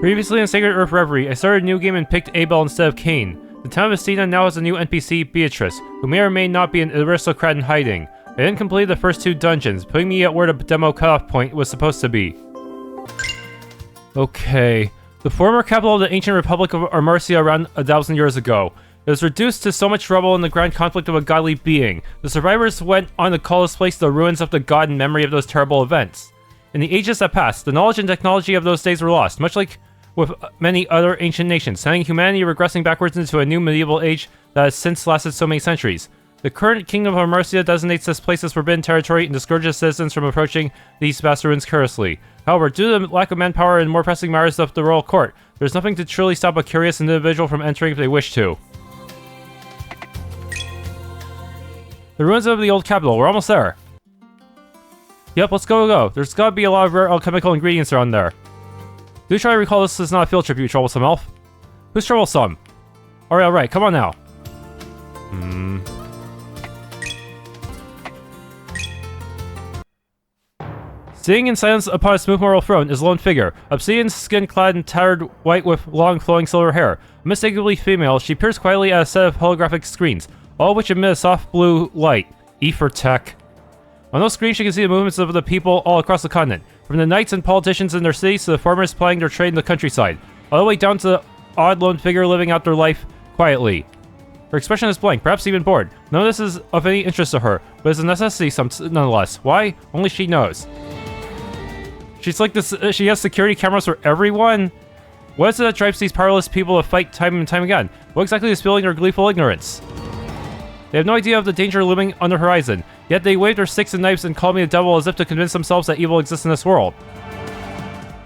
Previously in Sacred Earth Reverie, I started a new game and picked Abelle instead of Cain. The town of Istina now has a new NPC, Beatrice, who may or may not be an aristocrat in hiding. I didn't complete the first 2 dungeons, putting me at where the demo cutoff point was supposed to be. Okay. The former capital of the ancient Republic of Amarcia around 1,000 years ago. It was reduced to so much rubble in the grand conflict of a godly being. The survivors went on to call this place the ruins of the god in memory of those terrible events. In the ages that passed, the knowledge and technology of those days were lost, much like with many other ancient nations, sending humanity regressing backwards into a new medieval age that has since lasted so many centuries. The current Kingdom of Amarcia designates this place as forbidden territory and discourages citizens from approaching these vast ruins carelessly. However, due to the lack of manpower and more pressing matters of the royal court, there's nothing to truly stop a curious individual from entering if they wish to. The ruins of the old capital, we're almost there. Yep, let's go. There's gotta be a lot of rare alchemical ingredients around there. Do try to recall this is not a field trip, you troublesome elf. Who's troublesome? Alright, come on now. Sitting in silence upon a smooth marble throne is a lone figure, obsidian skin clad and tattered white with long flowing silver hair. Unmistakably female, she peers quietly at a set of holographic screens, all of which emit a soft blue light. E for tech. On those screens, you can see the movements of the people all across the continent, from the knights and politicians in their cities to the farmers plying their trade in the countryside, all the way down to the odd lone figure living out their life quietly. Her expression is blank, perhaps even bored. None of this is of any interest to her, but it's a necessity nonetheless. Why? Only she knows. She's like this. She has security cameras for everyone? What is it that drives these powerless people to fight time and time again? What exactly is fueling their gleeful ignorance? They have no idea of the danger looming on the horizon, yet they wave their sticks and knives and call me the devil as if to convince themselves that evil exists in this world.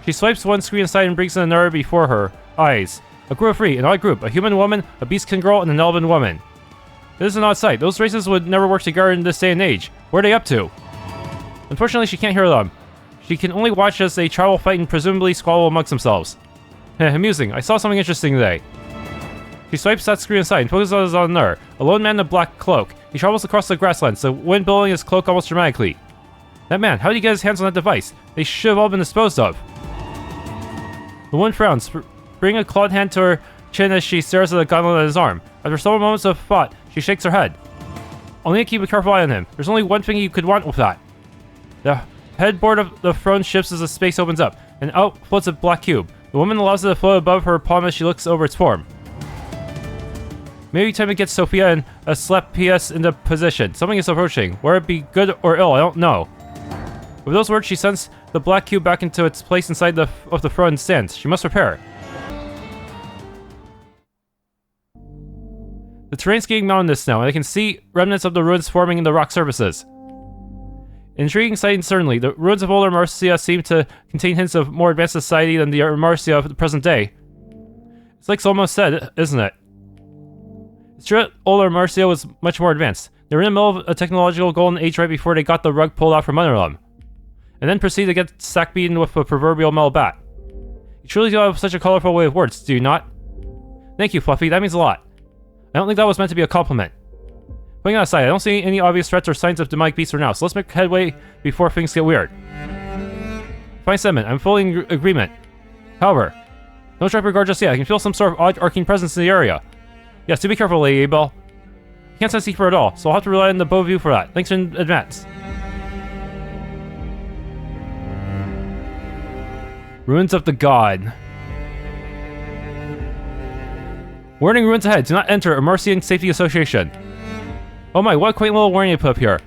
She swipes one screen aside and brings in another before her eyes. A group of 3, an odd group, a human woman, a beastkin girl, and an elven woman. This is an odd sight. Those races would never work together in this day and age. What are they up to? Unfortunately, she can't hear them. She can only watch as they travel, fight, and presumably squabble amongst themselves. Amusing. I saw something interesting today. She swipes that screen aside and focuses on her, a lone man in a black cloak. He travels across the grasslands, the wind billowing his cloak almost dramatically. That man, how did he get his hands on that device? They should have all been disposed of. The woman frowns, bringing a clawed hand to her chin as she stares at the gauntlet on his arm. After several moments of thought, she shakes her head. I'll need to keep a careful eye on him. There's only one thing you could want with that. The headboard of the throne shifts as the space opens up, and out floats a black cube. The woman allows it to float above her palm as she looks over its form. Maybe time to get Sophia and a slap PS into position. Something is approaching. Whether it be good or ill, I don't know. With those words, she sends the black cube back into its place inside of the throne and stands. She must prepare. The terrain's getting mountainous now, and I can see remnants of the ruins forming in the rock surfaces. Intriguing sight, certainly. The ruins of older Amarcia seem to contain hints of more advanced society than the Amarcia of the present day. It's like Solomos said, isn't it? It's true that older Amarcia was much more advanced. They were in the middle of a technological golden age right before they got the rug pulled out from under them, and then proceeded to get sack beaten with a proverbial metal bat. You truly do have such a colorful way of words, do you not? Thank you, Fluffy, that means a lot. I don't think that was meant to be a compliment. Putting that aside, I don't see any obvious threats or signs of demonic beasts for now, so let's make headway before things get weird. Fine sentiment, I'm fully in agreement. However, don't strike regard just yet. I can feel some sort of odd arcane presence in the area. Yes, do be careful, Lady Abelle. Can't sense Seeker at all, so I'll have to rely on the bow view for that. Thanks in advance. Ruins of the God. Warning, ruins ahead. Do not enter. Amarcian Safety Association. Oh my, what a quaint little warning they put up here.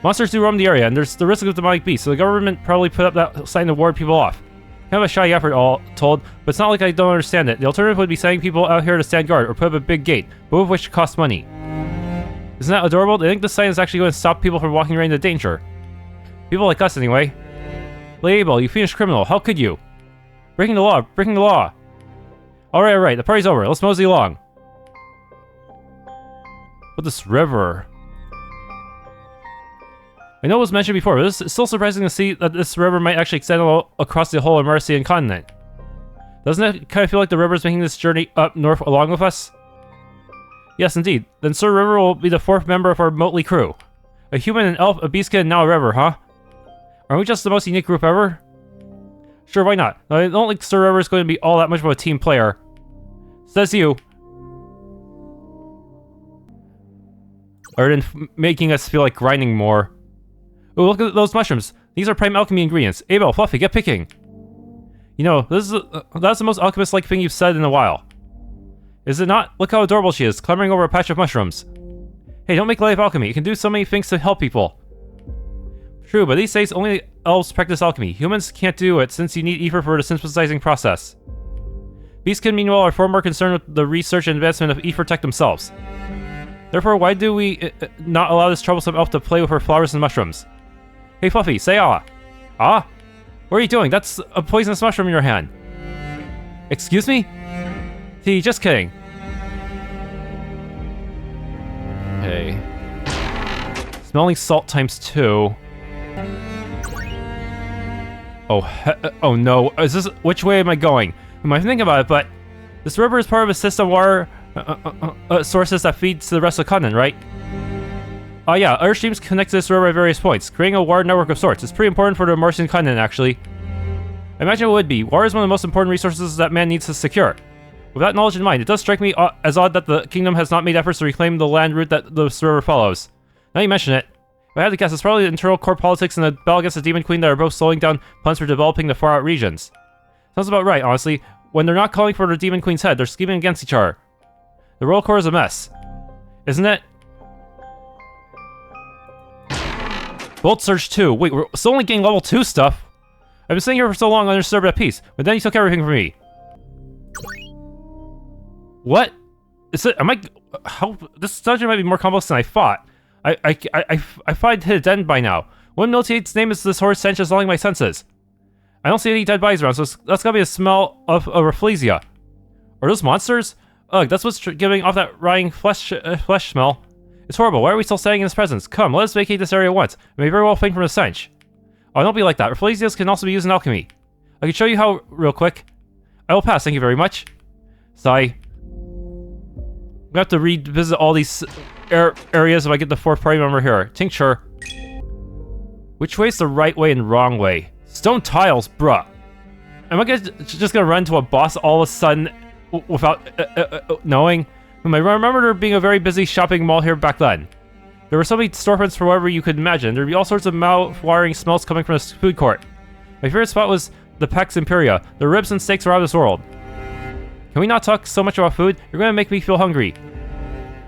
Monsters do roam the area, and there's the risk of demonic beasts, so the government probably put up that sign to ward people off. Kind of a shoddy effort, all told, but it's not like I don't understand it. The alternative would be sending people out here to stand guard, or put up a big gate, both of which cost money. Isn't that adorable? I think this sign is actually going to stop people from walking right into danger. People like us, anyway. Lady Abelle, you fiendish criminal, how could you? Breaking the law, breaking the law. Alright, the party's over, let's mosey along. But this river... I know it was mentioned before, but it's still surprising to see that this river might actually extend across the whole Amarcian continent. Doesn't it kind of feel like the river's making this journey up north along with us? Yes, indeed. Then Sir River will be the 4th member of our motley crew. A human, an elf, a beastkin, and now a river, huh? Aren't we just the most unique group ever? Sure, why not? I don't think Sir Reverie is going to be all that much of a team player. Says you. Other than making us feel like grinding more. Ooh, look at those mushrooms. These are prime alchemy ingredients. Abelle, Fluffy, get picking. You know, that's the most alchemist-like thing you've said in a while. Is it not? Look how adorable she is, clambering over a patch of mushrooms. Hey, don't make light of alchemy. You can do so many things to help people. True, but these days only elves practice alchemy. Humans can't do it since you need ether for the synthesizing process. Beastkin, meanwhile, are far more concerned with the research and advancement of ether tech themselves. Therefore, why do we not allow this troublesome elf to play with her flowers and mushrooms? Hey, Fluffy, say ah. Ah? What are you doing? That's a poisonous mushroom in your hand. Excuse me? See, just kidding. Okay. Smelling salt times 2. Oh no. Is this... Which way am I going? I thinking about it, but... This river is part of a system of water sources that feeds to the rest of the continent, right? Oh yeah, other streams connect to this river at various points, creating a water network of sorts. It's pretty important for the Amarcian continent, actually. I imagine it would be. Water is one of the most important resources that man needs to secure. With that knowledge in mind, it does strike me as odd that the kingdom has not made efforts to reclaim the land route that the river follows. Now you mention it. If I had to guess, it's probably the internal core politics and the battle against the Demon Queen that are both slowing down plans for developing the far-out regions. Sounds about right, honestly. When they're not calling for the Demon Queen's head, they're scheming against each other. The royal core is a mess. Isn't it? Bolt Surge 2. Wait, we're still only getting level 2 stuff. I've been sitting here for so long undisturbed at peace, but then you took everything from me. What? Is it? Am I? How? This dungeon might be more complex than I thought. I thought I'd hit a den by now. What militate's name is this horrid stench is lulling my senses? I don't see any dead bodies around, so that's gotta be a smell of a Rafflesia. Are those monsters? Ugh, that's what's giving off that rotting flesh smell. It's horrible. Why are we still standing in his presence? Come, let us vacate this area once. It may very well faint from the stench. Oh, don't be like that. Rafflesias can also be used in alchemy. I can show you how real quick. I will pass, thank you very much. Sigh. I'm gonna have to revisit all these areas if I get the 4th party member here. Tincture. Which way is the right way and wrong way? Stone tiles, bruh. Am I just gonna run into a boss all of a sudden without knowing? I remember there being a very busy shopping mall here back then. There were so many storefronts for whatever you could imagine. There'd be all sorts of mouth-watering smells coming from the food court. My favorite spot was the Pax Imperia. The ribs and steaks were out of this world. Can we not talk so much about food? You're gonna make me feel hungry.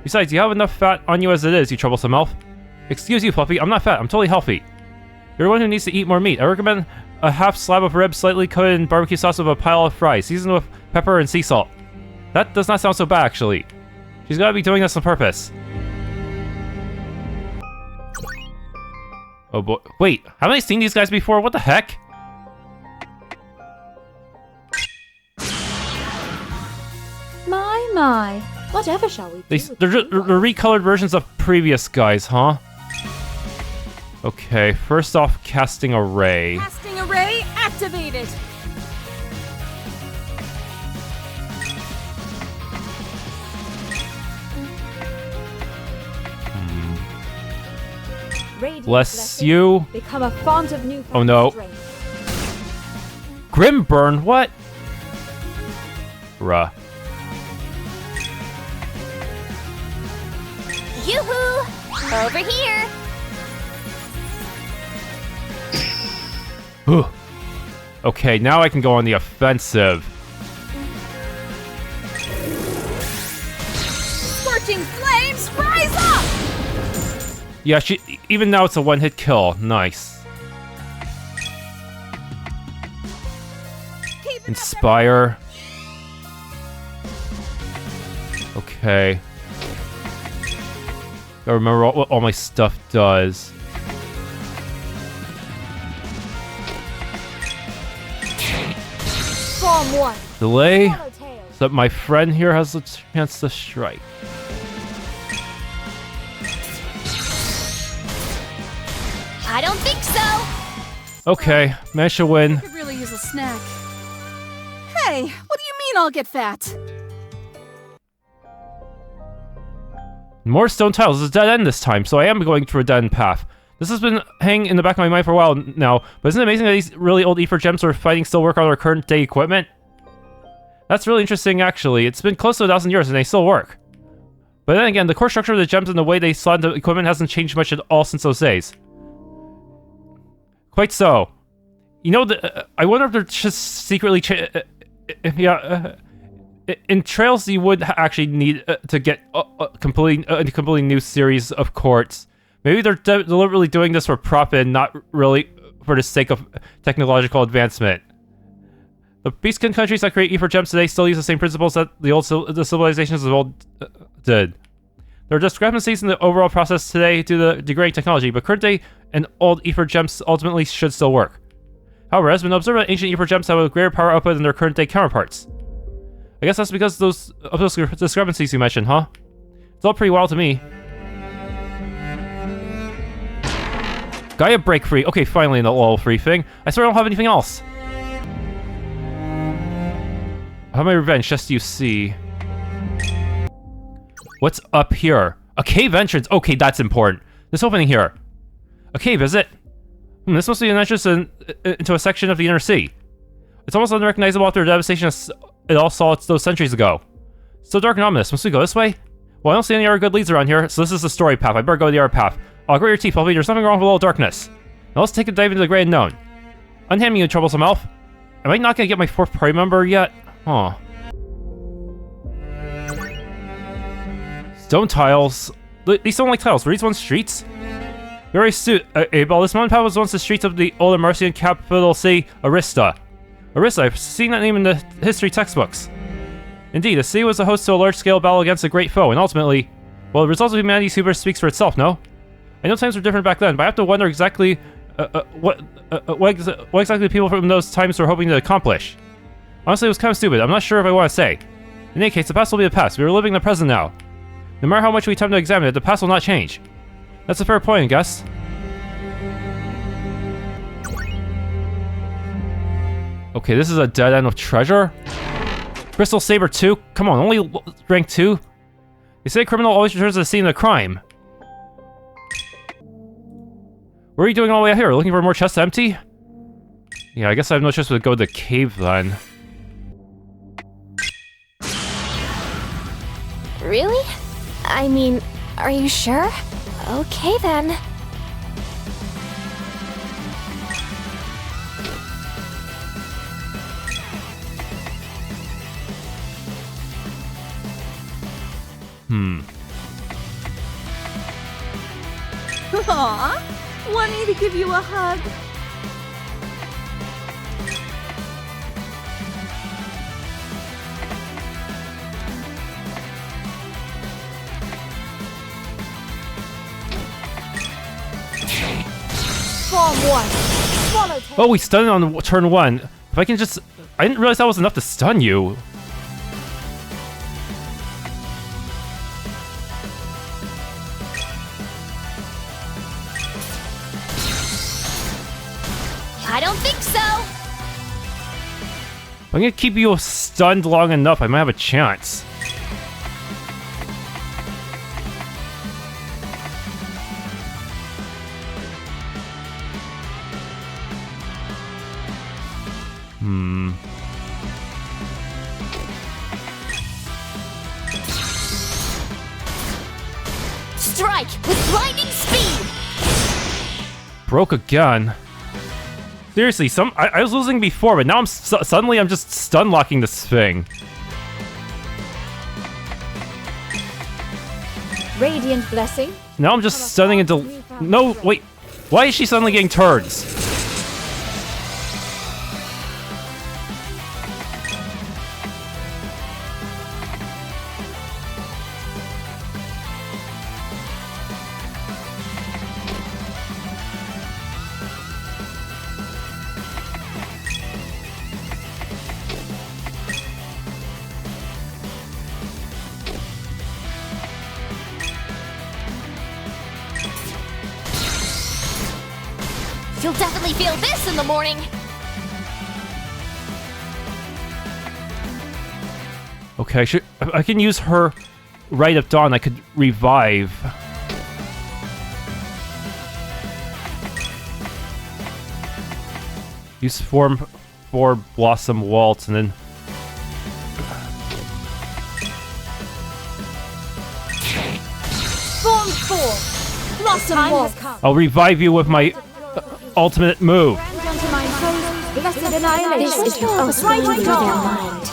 Besides, you have enough fat on you as it is, you troublesome elf. Excuse you, Fluffy. I'm not fat. I'm totally healthy. You're the one who needs to eat more meat. I recommend a half slab of ribs slightly coated in barbecue sauce with a pile of fries, seasoned with pepper and sea salt. That does not sound so bad, actually. She's gotta be doing this on purpose. Oh boy. Wait, haven't I seen these guys before? What the heck? My. Whatever shall we do? They're recolored versions of previous guys, huh? Okay, first off, casting array. Casting array activated. Bless you. Become a font of new. Oh no. Grimburn, what? Bruh. Yoo-hoo! Over here! Whew. Okay, now I can go on the offensive. Scorching flames, rise up! Yeah, even now it's a one-hit kill. Nice. Inspire. Okay. Gotta remember what all my stuff does. Form 1. Delay, so that my friend here has a chance to strike. I don't think so. Okay, managed to win. I could really use a snack. Hey, what do you mean I'll get fat? More stone tiles. It's a dead end this time, so I am going through a dead end path. This has been hanging in the back of my mind for a while now, but isn't it amazing that these really old Ether gems we're fighting still work on our current day equipment? That's really interesting, actually. It's been close to 1,000 years and they still work. But then again, the core structure of the gems and the way they slot into equipment hasn't changed much at all since those days. Quite so. You know, I wonder if they're just secretly in Trails, you would actually need to get a completely new series of quartz. Maybe they're deliberately doing this for profit and not really for the sake of technological advancement. The Beastkin countries that create Ether gems today still use the same principles that the civilizations of old did. There are discrepancies in the overall process today due to degrading technology, but current day and old Ether gems ultimately should still work. However, it has been observed that ancient Ether gems have a greater power output than their current day counterparts. I guess that's because of those discrepancies you mentioned, huh? It's all pretty wild to me. Gaia break free. Okay, finally in the level 3 thing. I swear I don't have anything else. I have my revenge, just you see. What's up here? A cave entrance. Okay, that's important. This opening here. A cave, is it? This must be an entrance into a section of the inner sea. It's almost unrecognizable after the devastation it all saw those centuries ago. It's so dark and ominous. Must we go this way? Well, I don't see any other good leads around here, so this is the story path. I better go the other path. I'll grit your teeth, Elfie. There's something wrong with a little darkness. Now let's take a dive into the great unknown. Unhand me, you troublesome elf. Am I not gonna get my 4th party member yet? Huh. Stone tiles. These don't like tiles. Were these once streets? Very astute, Abelle. This mountain path was once the streets of the old Amarcian capital city, Arista. Arista, I've seen that name in the history textbooks. Indeed, the city was the host to a large-scale battle against a great foe, and ultimately, well, the results of humanity's hubris speaks for itself, no? I know times were different back then, but I have to wonder exactly what exactly people from those times were hoping to accomplish. Honestly, it was kind of stupid. I'm not sure if I want to say. In any case, the past will be the past. We are living in the present now. No matter how much we attempt to examine it, the past will not change. That's a fair point, I guess. Okay, this is a dead end of treasure. Crystal Saber 2? Come on, only rank 2? They say a criminal always returns to the scene of a crime. What are you doing all the way out here? Looking for more chests to empty? Yeah, I guess I have no choice but to go to the cave then. Really? I mean, are you sure? Okay then. Aw, want me to give you a hug? Oh, we stunned on turn 1. If I can just... I didn't realize that was enough to stun you. I don't think so. If I'm gonna keep you stunned long enough, I might have a chance. Strike with lightning speed. Broke again. Seriously, I was losing before, but now suddenly I'm just stun locking this thing. Radiant blessing. Now I'm just stunning into... No, wait. Why is she suddenly getting turns? You'll definitely feel this in the morning. Okay, I can use her right at dawn. I could revive. Use form 4 Blossom Waltz and then... Form 4! Blossom Waltz! I'll revive you with my ultimate move. This is right their mind.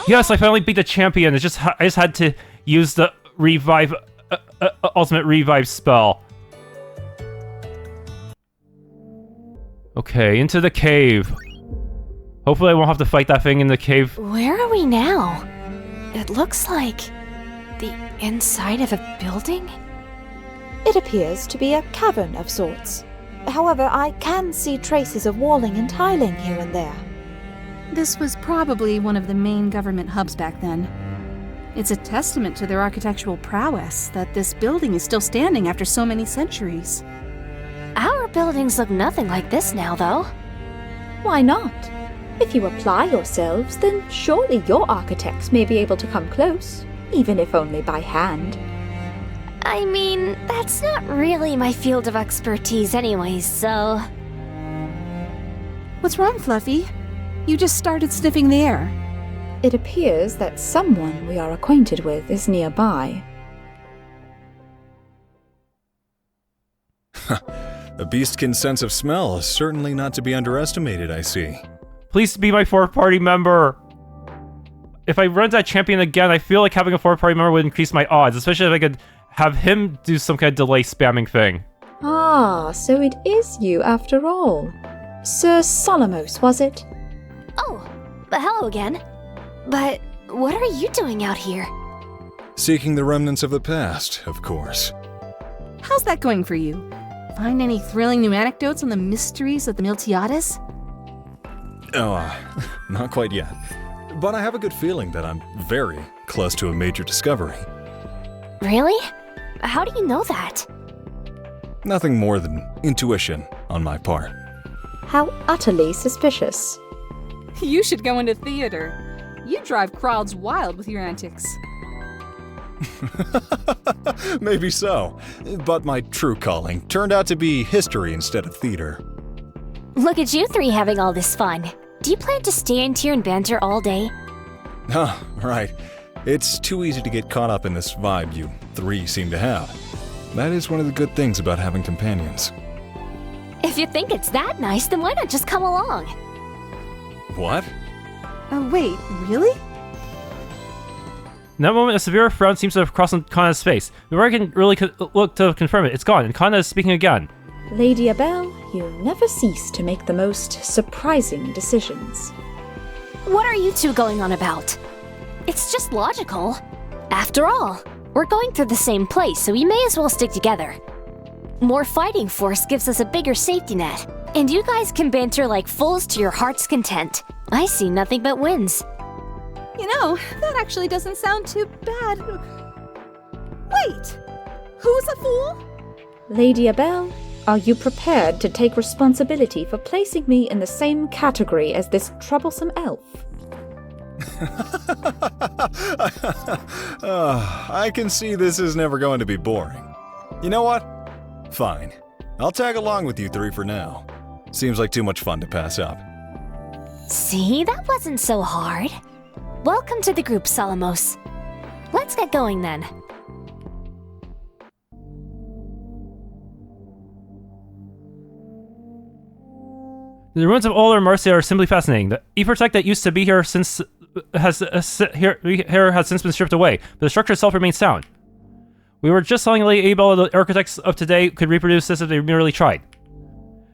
Yes, I finally beat the champion. I just had to use the revive, ultimate revive spell. Okay, into the cave. Hopefully I won't have to fight that thing in the cave. Where are we now? It looks like the inside of a building? It appears to be a cavern of sorts. However, I can see traces of walling and tiling here and there. This was probably one of the main government hubs back then. It's a testament to their architectural prowess that this building is still standing after so many centuries. Our buildings look nothing like this now, though. Why not? If you apply yourselves, then surely your architects may be able to come close, even if only by hand. I mean, that's not really my field of expertise anyways, so... What's wrong, Fluffy? You just started sniffing the air. It appears that someone we are acquainted with is nearby. A beastkin's sense of smell is certainly not to be underestimated, I see. Please be my fourth party member. If I run that champion again, I feel like having a fourth party member would increase my odds, especially if I could have him do some kind of delay spamming thing. Ah, so it is you after all. Sir Solomos, was it? Oh, but hello again. But what are you doing out here? Seeking the remnants of the past, of course. How's that going for you? Find any thrilling new anecdotes on the mysteries of the Miltiades? Oh, not quite yet. But I have a good feeling that I'm very close to a major discovery. Really? How do you know that? Nothing more than intuition on my part. How utterly suspicious. You should go into theater. You drive crowds wild with your antics. Maybe so, but my true calling turned out to be history instead of theater. Look at you three having all this fun. Do you plan to stay in here and banter all day? Huh, right. It's too easy to get caught up in this vibe you three seem to have. That is one of the good things about having companions. If you think it's that nice, then why not just come along? What? Wait, really? In that moment, a severe frown seems to have crossed on Kana's face. Before I can really look to confirm it, it's gone, and Kana is speaking again. Lady Abelle, you never cease to make the most surprising decisions. What are you two going on about? It's just logical. After all, we're going through the same place, so we may as well stick together. More fighting force gives us a bigger safety net, and you guys can banter like fools to your heart's content. I see nothing but wins. You know, that actually doesn't sound too bad. Wait! Who's a fool? Lady Abelle, are you prepared to take responsibility for placing me in the same category as this troublesome elf? I can see this is never going to be boring. You know what? Fine. I'll tag along with you three for now. Seems like too much fun to pass up. See, that wasn't so hard. Welcome to the group, Solomos. Let's get going then. The ruins of Lunar Mirror are simply fascinating. The Ethertech that used to be here has since been stripped away, but the structure itself remains sound. We were just telling Lady Abelle the architects of today could reproduce this if they merely tried.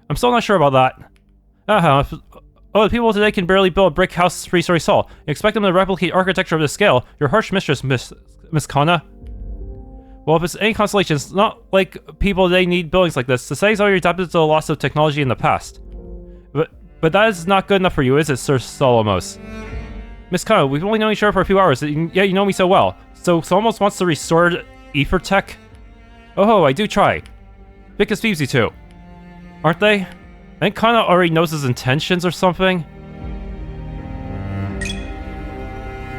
I'm still not sure about that. The people today can barely build a brick house 3-story tall. You expect them to replicate architecture of this scale? You're harsh mistress, Miss Kana. Well, if it's any consolation, it's not like people today need buildings like this. Society's already adapted to the loss of technology in the past. But that is not good enough for you, is it, Sir Solomos? Miss Kana, we've only known each other for a few hours, yet you know me so well. So Solomos wants to restore Ethertech? Oh, I do try. Because thieves you two. Aren't they? I think Kana already knows his intentions or something.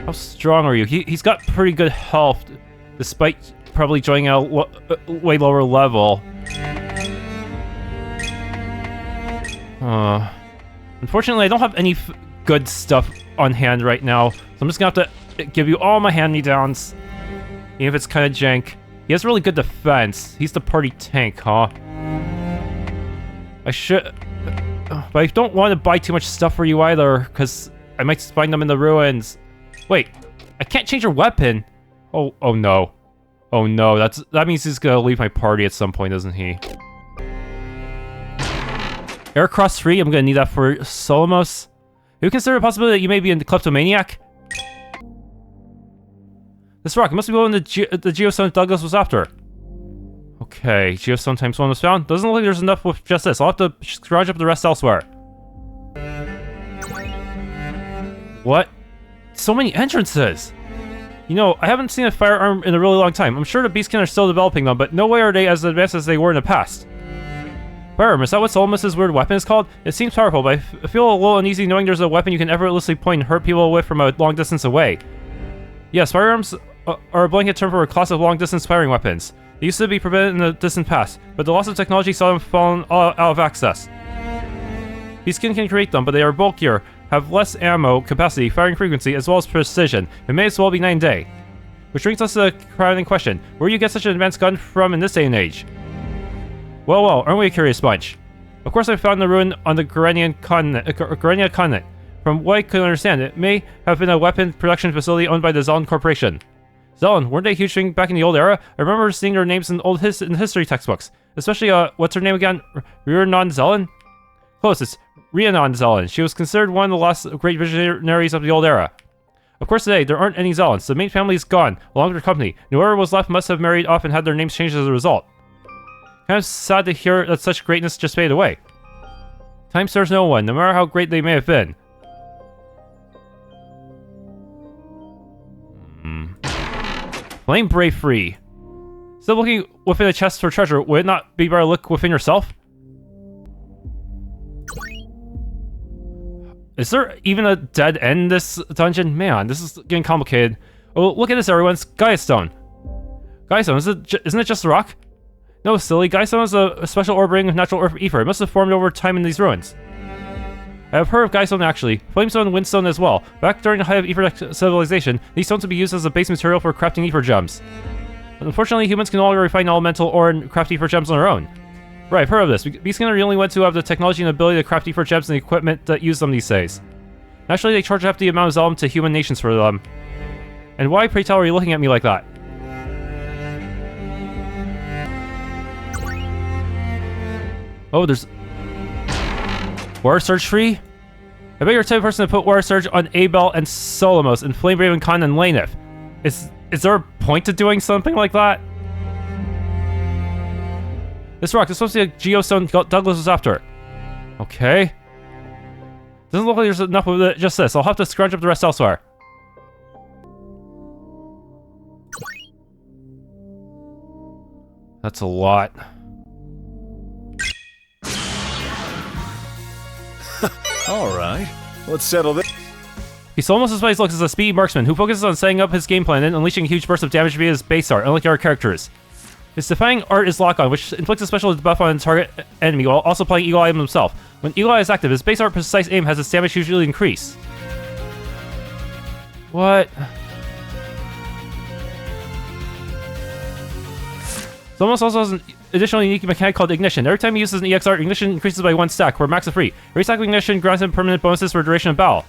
How strong are you? He's got pretty good health, despite probably joining at a way lower level. Unfortunately, I don't have any good stuff on hand right now, so I'm just gonna have to give you all my hand-me-downs. Even if it's kind of jank. He has really good defense. He's the party tank, huh? I should... But I don't want to buy too much stuff for you either, because I might find them in the ruins. Wait, I can't change your weapon. Oh no. Oh no, that means he's gonna leave my party at some point, doesn't he? Aircross 3, I'm gonna need that for Solomos. Have you considered the possibility that you may be a kleptomaniac? This rock, it must be one of the geostone Douglas was after. Okay, geostone times 1 was found. Doesn't look like there's enough with just this. I'll have to scrounge up the rest elsewhere. What? So many entrances! You know, I haven't seen a firearm in a really long time. I'm sure the Beastkin are still developing them, but no way are they as advanced as they were in the past. Firearm, is that what Solomos' weird weapon is called? It seems powerful, but I feel a little uneasy knowing there's a weapon you can effortlessly point and hurt people with from a long distance away. Yes, firearms are a blanket term for a class of long-distance firing weapons. They used to be prevented in the distant past, but the loss of technology saw them fallen out of access. Beastkin can create them, but they are bulkier, have less ammo capacity, firing frequency, as well as precision. It may as well be night and day. Which brings us to the crowning question. Where do you get such an advanced gun from in this day and age? Well, aren't we a curious bunch? Of course I found the ruin on the Garenia continent. From what I could understand, it may have been a weapon production facility owned by the Zelen Corporation. Zelen, weren't they a huge thing back in the old era? I remember seeing their names in old history textbooks. Especially, what's her name again? Rhiannon Zelen? Close, it's Rhiannon Zelen. She was considered one of the last great visionaries of the old era. Of course today, there aren't any Zelens. The main family is gone, along with their company. Whoever was left must have married off and had their names changed as a result. Kind of sad to hear that such greatness just faded away. Time serves no one, no matter how great they may have been. Flame Reverie. Still looking within a chest for treasure, would it not be better to look within yourself? Is there even a dead end in this dungeon? Man, this is getting complicated. Oh, look at this, everyone. It's Gaia Stone. Gaia Stone, isn't it just a rock? No, silly. Gaia Stone is a special orb ring of natural earth ether. It must have formed over time in these ruins. I have heard of Gaia Stone actually. Flamestone and Windstone as well. Back during the height of ether civilization, these stones would be used as a base material for crafting ether gems. Unfortunately, humans can no longer refine elemental ore and craft ether gems on their own. Right, I've heard of this. Beastkin are the only ones who have the technology and ability to craft ether gems and the equipment that use them these days. Naturally, they charge a hefty amount of Zelem to human nations for them. And why, pray tell, are you looking at me like that? Oh, there's... Water Surge free? I bet you're the type of person to put Water Surge on Abelle and Solomos and Flame Raven Khan and Laneth. Is there a point to doing something like that? This rock is supposed to be a geostone Douglas was after. Okay. Doesn't look like there's enough of it, just this. I'll have to scrounge up the rest elsewhere. That's a lot. Alright, let's settle this. He's almost as his looks as a speedy marksman who focuses on setting up his game plan and unleashing a huge burst of damage via his base art, unlike our characters. His defying art is lock-on, which inflicts a special debuff on the target enemy while also applying Eagle Eye on himself. When Eagle Eye is active, his base art precise aim has its damage usually increase. What? Solomos also has an additional unique mechanic called Ignition. Every time he uses an EX art, Ignition increases by 1 stack for a max of 3. Every stack of Ignition grants him permanent bonuses for duration of battle.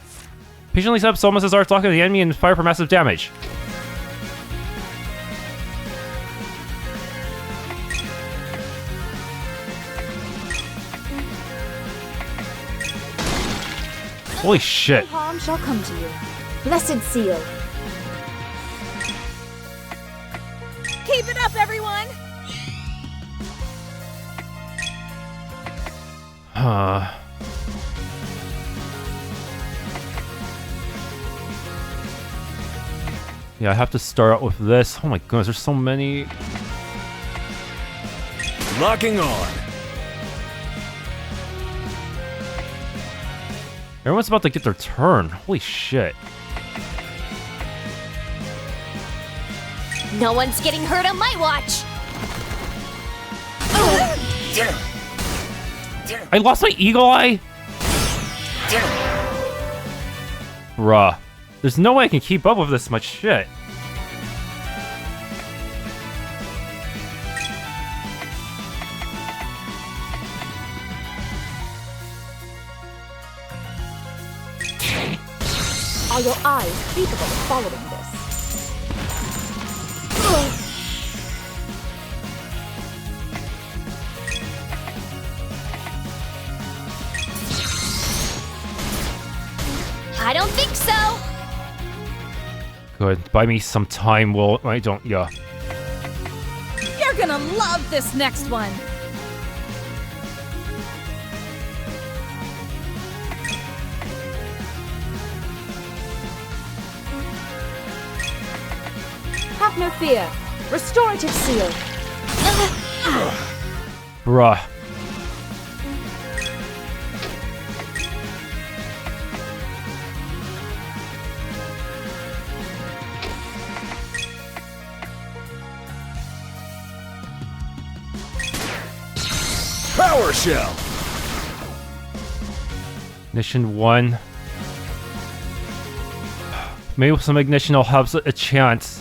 Patiently set up Solomos' arts, lock on the enemy, and fire for massive damage. Holy shit. No harm shall come to you. Blessed seal. Keep it up, everyone! Yeah, I have to start out with this. Oh my goodness, there's so many. Locking on. Everyone's about to get their turn. Holy shit. No one's getting hurt on my watch! I lost my Eagle Eye? Bruh. There's no way I can keep up with this much shit. Are your eyes capable of following this? I don't think so. Good. Buy me some time, Will. Why don't ya? You're gonna love this next one. Have no fear. Restorative seal. Bruh. Power shell! Ignition 1. Maybe with some ignition I'll have a chance.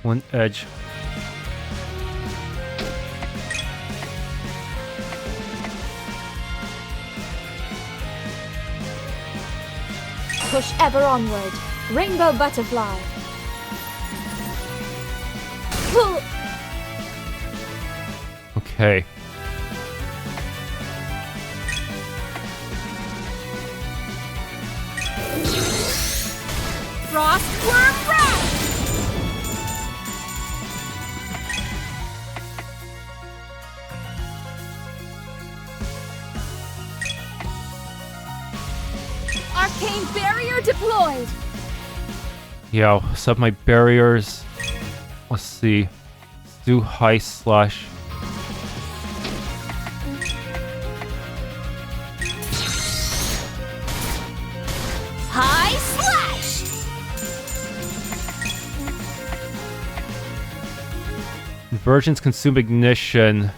One edge. Push ever onward. Rainbow butterfly. Okay. Frostworm Rat! Arcane barrier deployed! Yo, set my barriers. Let's see. Let's do high slash. High slash. Convergence, consume ignition.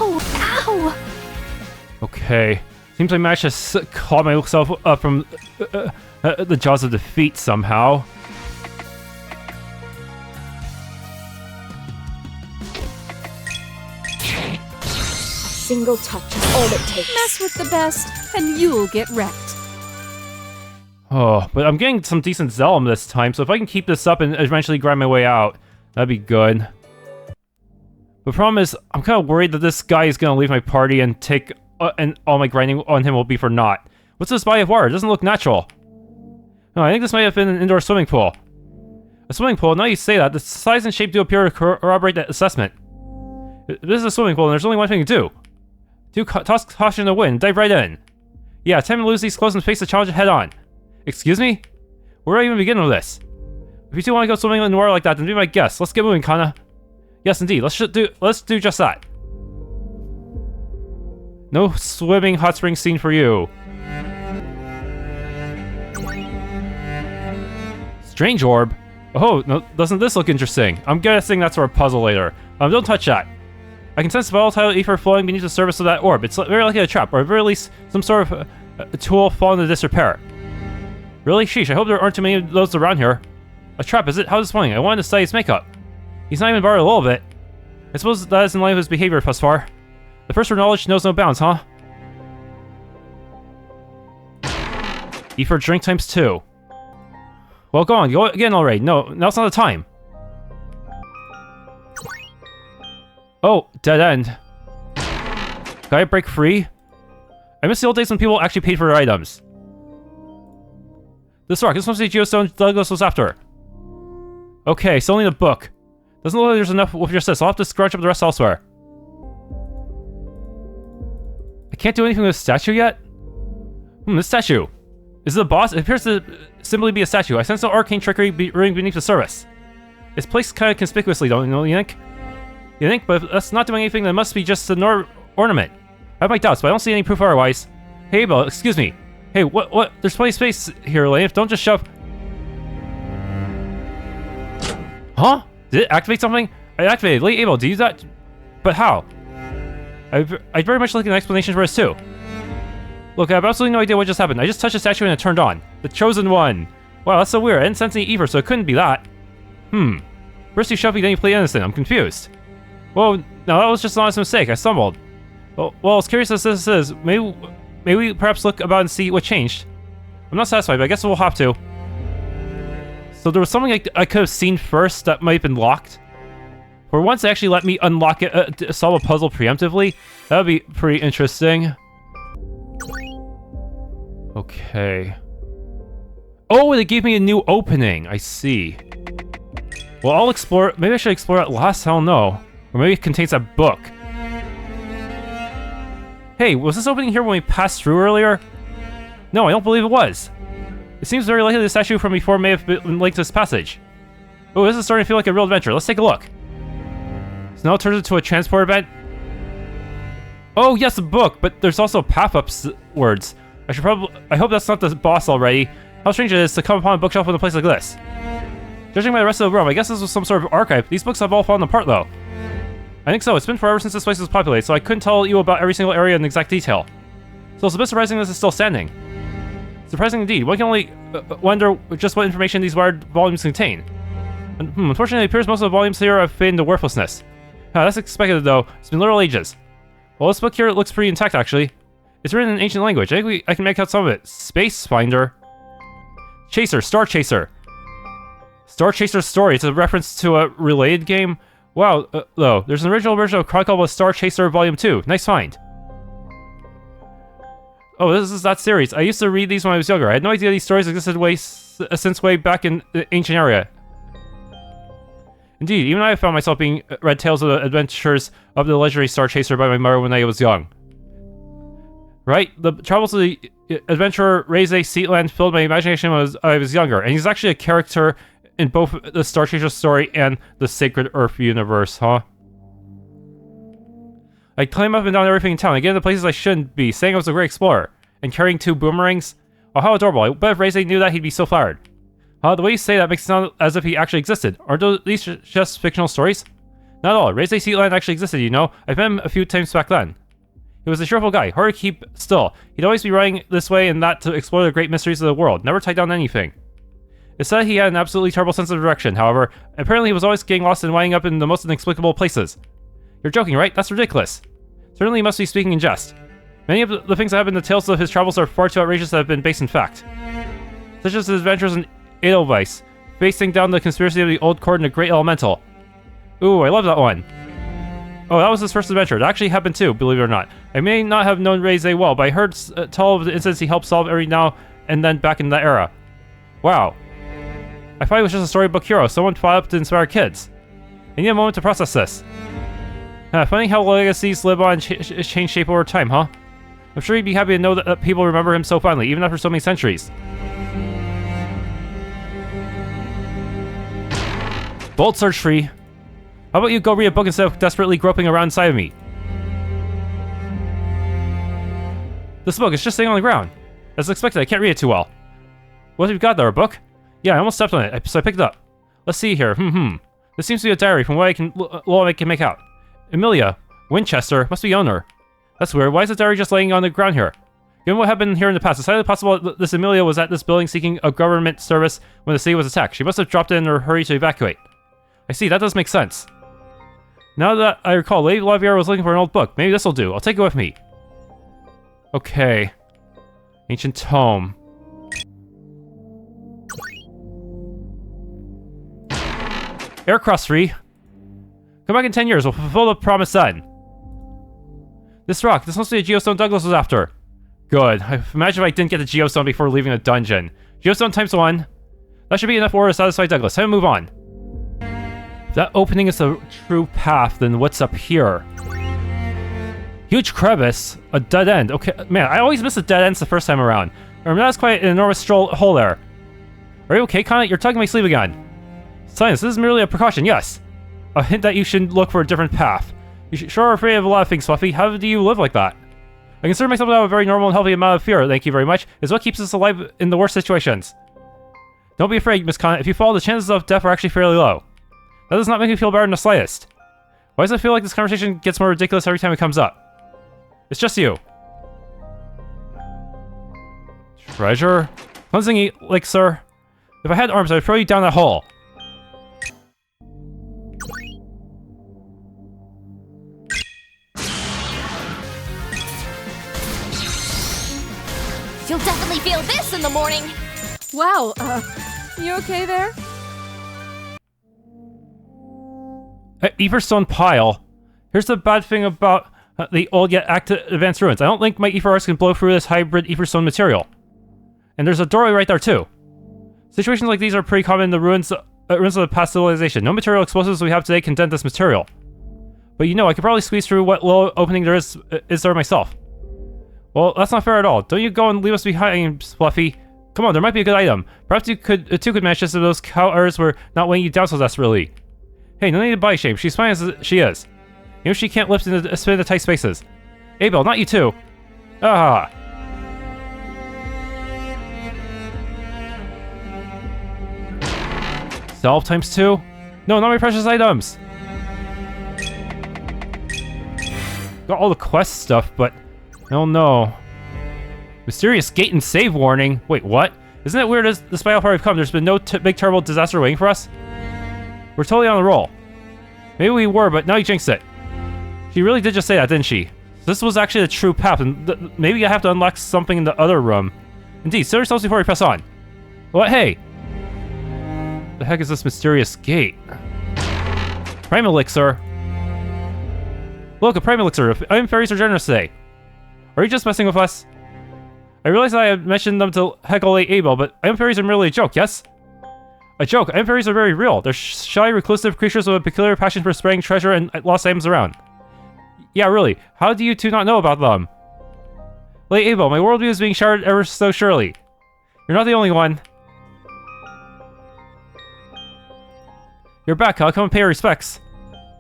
Ow! Ow! Okay. Seems I managed to call myself up from the jaws of defeat somehow. Single touch is all it takes. Mess with the best, and you'll get wrecked. Oh, but I'm getting some decent Zelm this time, so if I can keep this up and eventually grind my way out, that'd be good. The problem is, I'm kind of worried that this guy is going to leave my party and take and all my grinding on him will be for naught. What's this body of water? It doesn't look natural. No, I think this might have been an indoor swimming pool. A swimming pool? Now you say that, the size and shape do appear to corroborate that assessment. This is a swimming pool and there's only one thing to do. Toss caution in the wind, dive right in. Yeah, time to lose these clothes and face the challenge head on. Excuse me? Where do I even begin with this? If you two want to go swimming in the water like that, then be my guest. Let's get moving, Kana. Yes, indeed. Let's do just that. No swimming hot spring scene for you. Strange orb. Oh, no, doesn't this look interesting? I'm guessing that's for a puzzle later. Don't touch that. I can sense volatile ether flowing beneath the surface of that orb. It's very likely a trap, or at the very least, some sort of a tool fallen into disrepair. Really? Sheesh, I hope there aren't too many of those around here. A trap, is it? How's this playing? I wanted to study his makeup. He's not even borrowed a little bit. I suppose that is in line with his behavior thus far. The thirst for knowledge knows no bounds, huh? Eat for drink times 2. Well, go on, go again already. No, now's not the time. Oh, dead end. Can I break free? I miss the old days when people actually paid for their items. This rock, this must be the geostone Douglas was after. Okay, still need a book. Doesn't look like there's enough with just this. I'll have to scrunch up the rest elsewhere. I can't do anything with this statue yet? This statue. Is it a boss? It appears to simply be a statue. I sense no arcane trickery brewing beneath the surface. It's placed kind of conspicuously, don't you think? You think? But if that's not doing anything, then it must be just an ornament. I have my doubts, but I don't see any proof otherwise. Hey, Abelle, excuse me. Hey, what? There's plenty of space here, Leif. Don't just shove. Huh? Did it activate something? I activated. Late able to use that? But how? I'd very much like an explanation for this too. Look, I have absolutely no idea what just happened. I just touched the statue and it turned on. The chosen one. Wow, that's so weird. I didn't sense any ether, so it couldn't be that. First you shoved me, then you played innocent. I'm confused. Well, no, that was just an honest mistake. I stumbled. Well, as curious as this is, maybe we perhaps look about and see what changed. I'm not satisfied, but I guess we'll have to. So there was something I could have seen first that might have been locked. For once, they actually let me unlock it, solve a puzzle preemptively. That would be pretty interesting. Okay. Oh, they gave me a new opening. I see. Well, I'll explore. Maybe I should explore it last. I don't know. Or maybe it contains a book. Hey, was this opening here when we passed through earlier? No, I don't believe it was. It seems very likely the statue from before may have been linked to this passage. Oh, this is starting to feel like a real adventure. Let's take a look. So now it turns into a transport event. Oh, yes, a book, but there's also path-ups words. I hope that's not the boss already. How strange it is to come upon a bookshelf in a place like this. Judging by the rest of the room, I guess this was some sort of archive. These books have all fallen apart, though. I think so. It's been forever since this place was populated, so I couldn't tell you about every single area in exact detail. So it's a bit surprising this is still standing. Surprising indeed. One can only wonder just what information these wired volumes contain. Unfortunately, it appears most of the volumes here have faded into worthlessness. That's expected, though. It's been literal ages. Well, this book here looks pretty intact, actually. It's written in ancient language. I think I can make out some of it. Space Finder. Chaser. Star Chaser. Star Chaser's story. It's a reference to a related game. Wow, though. There's an original version of Chronicle of Star Chaser Volume 2. Nice find. Oh, this is that series. I used to read these when I was younger. I had no idea these stories existed since way back in the ancient area. Indeed, even I found myself being read tales of the adventures of the legendary Star Chaser by my mother when I was young. Right? The travels of the adventurer Reze Seatland filled my imagination when I was younger, and he's actually a character in both the Star Chaser story and the Sacred Earth universe, huh? I climb up and down everything in town. I get into places I shouldn't be, saying I was a great explorer, and carrying 2 boomerangs. Oh, how adorable. I bet if Reze knew that, he'd be so flattered. The way you say that makes it sound as if he actually existed. Aren't these just fictional stories? Not at all. Reze Seatland actually existed, you know. I've met him a few times back then. He was a cheerful guy, hard to keep still. He'd always be running this way and that to explore the great mysteries of the world, never tied down to anything. It said he had an absolutely terrible sense of direction, however. Apparently he was always getting lost and winding up in the most inexplicable places. You're joking, right? That's ridiculous. Certainly he must be speaking in jest. Many of the things that have in the tales of his travels are far too outrageous to have been based in fact. Such as his adventures in Edelweiss, facing down the conspiracy of the Old Court and the Great Elemental. Ooh, I love that one. Oh, that was his first adventure. That actually happened too, believe it or not. I may not have known Reze well, but I heard tell of the incidents he helped solve every now and then back in that era. Wow. I thought he was just a storybook hero, someone fought up to inspire kids. I need a moment to process this. Funny how legacies live on and change shape over time, huh? I'm sure he'd be happy to know that people remember him so fondly, even after so many centuries. Bolt search free. How about you go read a book instead of desperately groping around inside of me? This book is just sitting on the ground. As expected, I can't read it too well. What have you got there, a book? Yeah, I almost stepped on it, so I picked it up. Let's see here. This seems to be a diary from what I can make out. Emilia Winchester must be owner. That's weird. Why is the diary just laying on the ground here? Given what happened here in the past, it's highly possible that this Emilia was at this building seeking a government service when the city was attacked. She must have dropped in her hurry to evacuate. I see, that does make sense. Now that I recall, Lady Laviera was looking for an old book. Maybe this'll do. I'll take it with me. Okay. Ancient tome. Aircross free. Come back in 10 years. We'll fulfill the promise then. This rock. This must be a geostone Douglas was after. Good. Imagine if I didn't get the geostone before leaving the dungeon. Geostone times 1. That should be enough ore to satisfy Douglas. Have him move on. If that opening is the true path, then what's up here? Huge crevice. A dead end. Okay, man, I always miss the dead ends the first time around. Remember, that's quite an enormous hole there. Are you okay, Connor? You're tugging my sleeve again. Science, this is merely a precaution, yes. A hint that you should look for a different path. You sure are afraid of a lot of things, Fluffy. How do you live like that? I consider myself to have a very normal and healthy amount of fear, thank you very much. It's what keeps us alive in the worst situations. Don't be afraid, Miss Khan. If you fall, the chances of death are actually fairly low. That does not make me feel better in the slightest. Why does it feel like this conversation gets more ridiculous every time it comes up? It's just you. Treasure? Cleansing elixir? If I had arms, I'd throw you down that hole. You'll definitely feel this in the morning! Wow, you okay there? Etherstone pile. Here's the bad thing about the old yet active advanced ruins. I don't think my ether arcs can blow through this hybrid etherstone material. And there's a doorway right there too. Situations like these are pretty common in the ruins of the past civilization. No material explosives we have today can dent this material. But you know, I could probably squeeze through what little opening there is there myself. Well, that's not fair at all. Don't you go and leave us behind, Fluffy. Come on, there might be a good item. Perhaps you could manage this if those cowards were not weighing you down so desperately. Hey, no need to body shame. She's fine as she is. You know she can't lift in the tight spaces. Abelle, not you too. Ah. Self times 2? No, not my precious items. Got all the quest stuff, but oh no. Mysterious gate and save warning. Wait, what? Isn't it weird as despite how far we've come, there's been no big terrible disaster waiting for us? We're totally on the roll. Maybe we were, but now you jinxed it. She really did just say that, didn't she? So this was actually the true path, and maybe I have to unlock something in the other room. Indeed, sit yourselves before we press on. What? Hey! The heck is this mysterious gate? Prime Elixir. Look, a Prime Elixir. Iron Fairies are generous today. Are you just messing with us? I realize I had mentioned them to heckle Abelle, but Iron Fairies are merely a joke, yes? A joke. Iron Fairies are very real. They're shy, reclusive creatures with a peculiar passion for spreading treasure and lost items around. Yeah, really. How do you two not know about them? Lady Abelle, my worldview is being shattered ever so surely. You're not the only one. You're back. I'll come and pay your respects.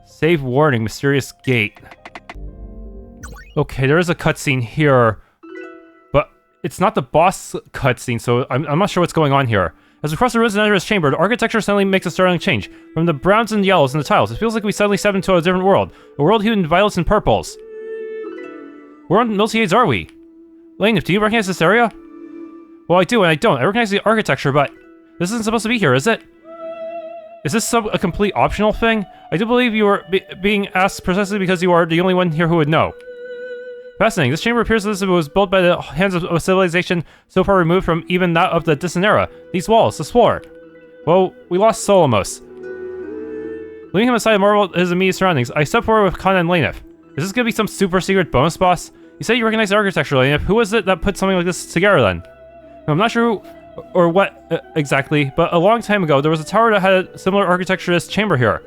Save warning. Mysterious gate. Okay, there is a cutscene here, but it's not the boss cutscene, so I'm not sure what's going on here. As we cross the ruins and enter this chamber, the architecture suddenly makes a startling change. From the browns and yellows in the tiles, it feels like we suddenly stepped into a different world. A world hued in violets and purples. Where on Miltiades are we? Lane, do you recognize this area? Well, I do and I don't. I recognize the architecture, but this isn't supposed to be here, is it? Is this a complete optional thing? I do believe you are being asked precisely because you are the only one here who would know. Fascinating. This chamber appears as if it was built by the hands of a civilization so far removed from even that of the distant era. These walls, this floor. Well, we lost Solomos. Leaving him aside to marvel at his immediate surroundings, I step forward with Khan and Lanef. Is this gonna be some super secret bonus boss? You said you recognize the architecture, Lanef. Who was it that put something like this together then? I'm not sure who or what exactly, but a long time ago, there was a tower that had a similar architecture to this chamber here.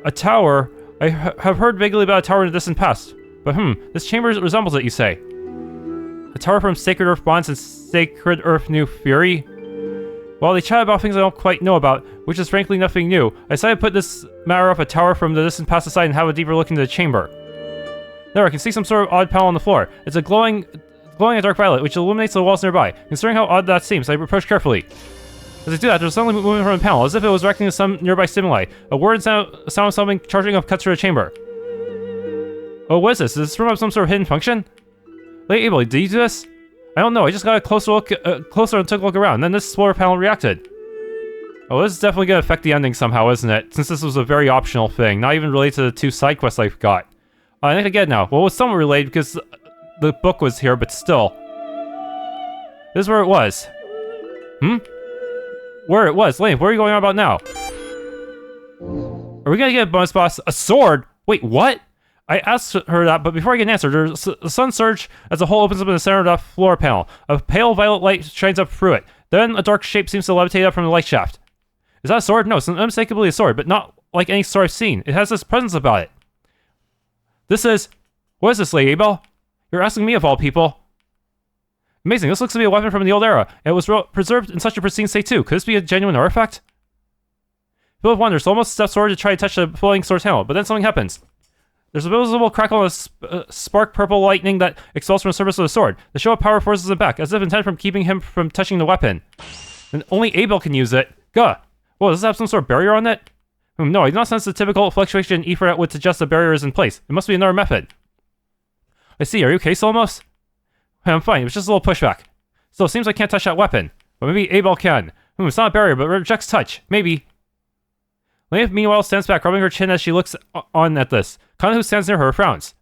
A tower? I have heard vaguely about a tower in the distant past. But this chamber resembles it, you say? A tower from Sacred Earth Bonds and Sacred Earth New Fury? While they chat about things I don't quite know about, which is frankly nothing new, I decided to put this matter of a tower from the distant past aside and have a deeper look into the chamber. There, I can see some sort of odd panel on the floor. It's a glowing a dark violet, which illuminates the walls nearby. Considering how odd that seems, I approach carefully. As I do that, there's suddenly movement from the panel, as if it was reacting to some nearby stimuli. A word sound of something charging up cuts through the chamber. Oh, what is this? Does this room have some sort of hidden function? Lady Abelle, did you do this? I don't know, I just got a closer and took a look around, then this solar panel reacted. Oh, this is definitely gonna affect the ending somehow, isn't it? Since this was a very optional thing, not even related to the 2 side quests I've got. I think I get it now. Well, it's somewhat related because the book was here, but still. This is where it was. Where it was? Lane, what are you going on about now? Are we gonna get a bonus boss? A sword? Wait, what? I asked her that, but before I get an answer, the sun surge as a hole opens up in the center of the floor panel. A pale violet light shines up through it. Then a dark shape seems to levitate up from the light shaft. Is that a sword? No, it's unmistakably a sword, but not like any sword I've seen. It has this presence about it. This is... What is this, Lady Abelle? You're asking me of all people. Amazing, this looks to be a weapon from the old era. And it was preserved in such a pristine state too. Could this be a genuine artifact? Filled with wonder, Solomos steps forward to try to touch the floating sword's handle, but then something happens. There's a visible crackle of spark purple lightning that expels from the surface of the sword. The show of power forces it back, as if intended from keeping him from touching the weapon. And only Abelle can use it. Gah! Whoa, does it have some sort of barrier on it? No, I do not sense the typical fluctuation in ether that would suggest the barrier is in place. It must be another method. I see. Are you okay, Solomos? I'm fine. It was just a little pushback. Still, it seems I can't touch that weapon. But maybe Abelle can. It's not a barrier, but rejects touch. Maybe. Lena, meanwhile, stands back, rubbing her chin as she looks on at this. Kana, who stands near her, frowns.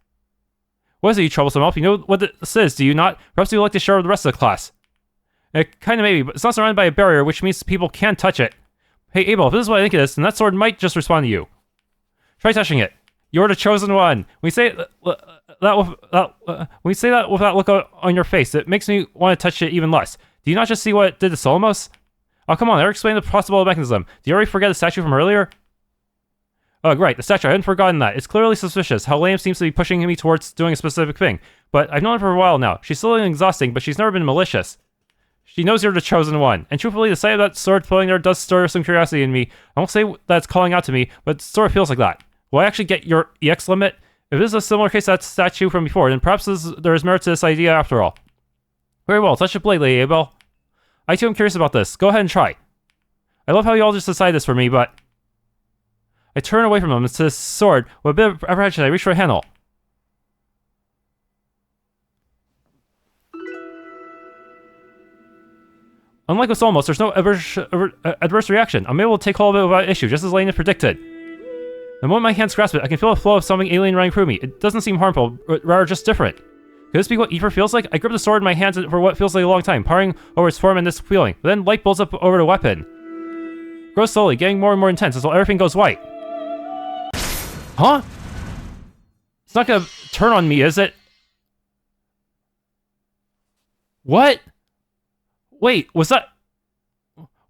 What is it, you troublesome elf? You know what this is, do you not? Perhaps you'd like to share with the rest of the class. Kinda maybe, but it's not surrounded by a barrier, which means people can't touch it. Hey, Abelle, if this is what I think it is, then that sword might just respond to you. Try touching it. You're the chosen one. When you say that with that look on your face, it makes me want to touch it even less. Do you not just see what it did to Solomos? Oh, come on, I already explained the possible mechanism. Do you already forget the statue from earlier? Oh, right, the statue. I hadn't forgotten that. It's clearly suspicious how Lamb seems to be pushing me towards doing a specific thing. But I've known her for a while now. She's still exhausting, but she's never been malicious. She knows you're the chosen one. And truthfully, the sight of that sword floating there does stir some curiosity in me. I won't say that it's calling out to me, but it sort of feels like that. Will I actually get your EX limit? If this is a similar case to that statue from before, then perhaps there is merit to this idea after all. Very well, touch it blade, Lady Abelle. I too am curious about this. Go ahead and try. I love how you all just decide this for me, but... I turn away from him to his sword. With a bit of apprehension, I reach for a handle. Unlike with Solomos, there's no adverse reaction. I'm able to take hold of it without issue, just as Lena predicted. The moment my hands grasp it, I can feel a flow of something alien running through me. It doesn't seem harmful, but rather just different. Could this be what ether feels like? I grip the sword in my hands for what feels like a long time, pondering over its form and this feeling. But then light builds up over the weapon. It grows slowly, getting more and more intense until everything goes white. Huh? It's not gonna turn on me, is it? What? Wait, was that...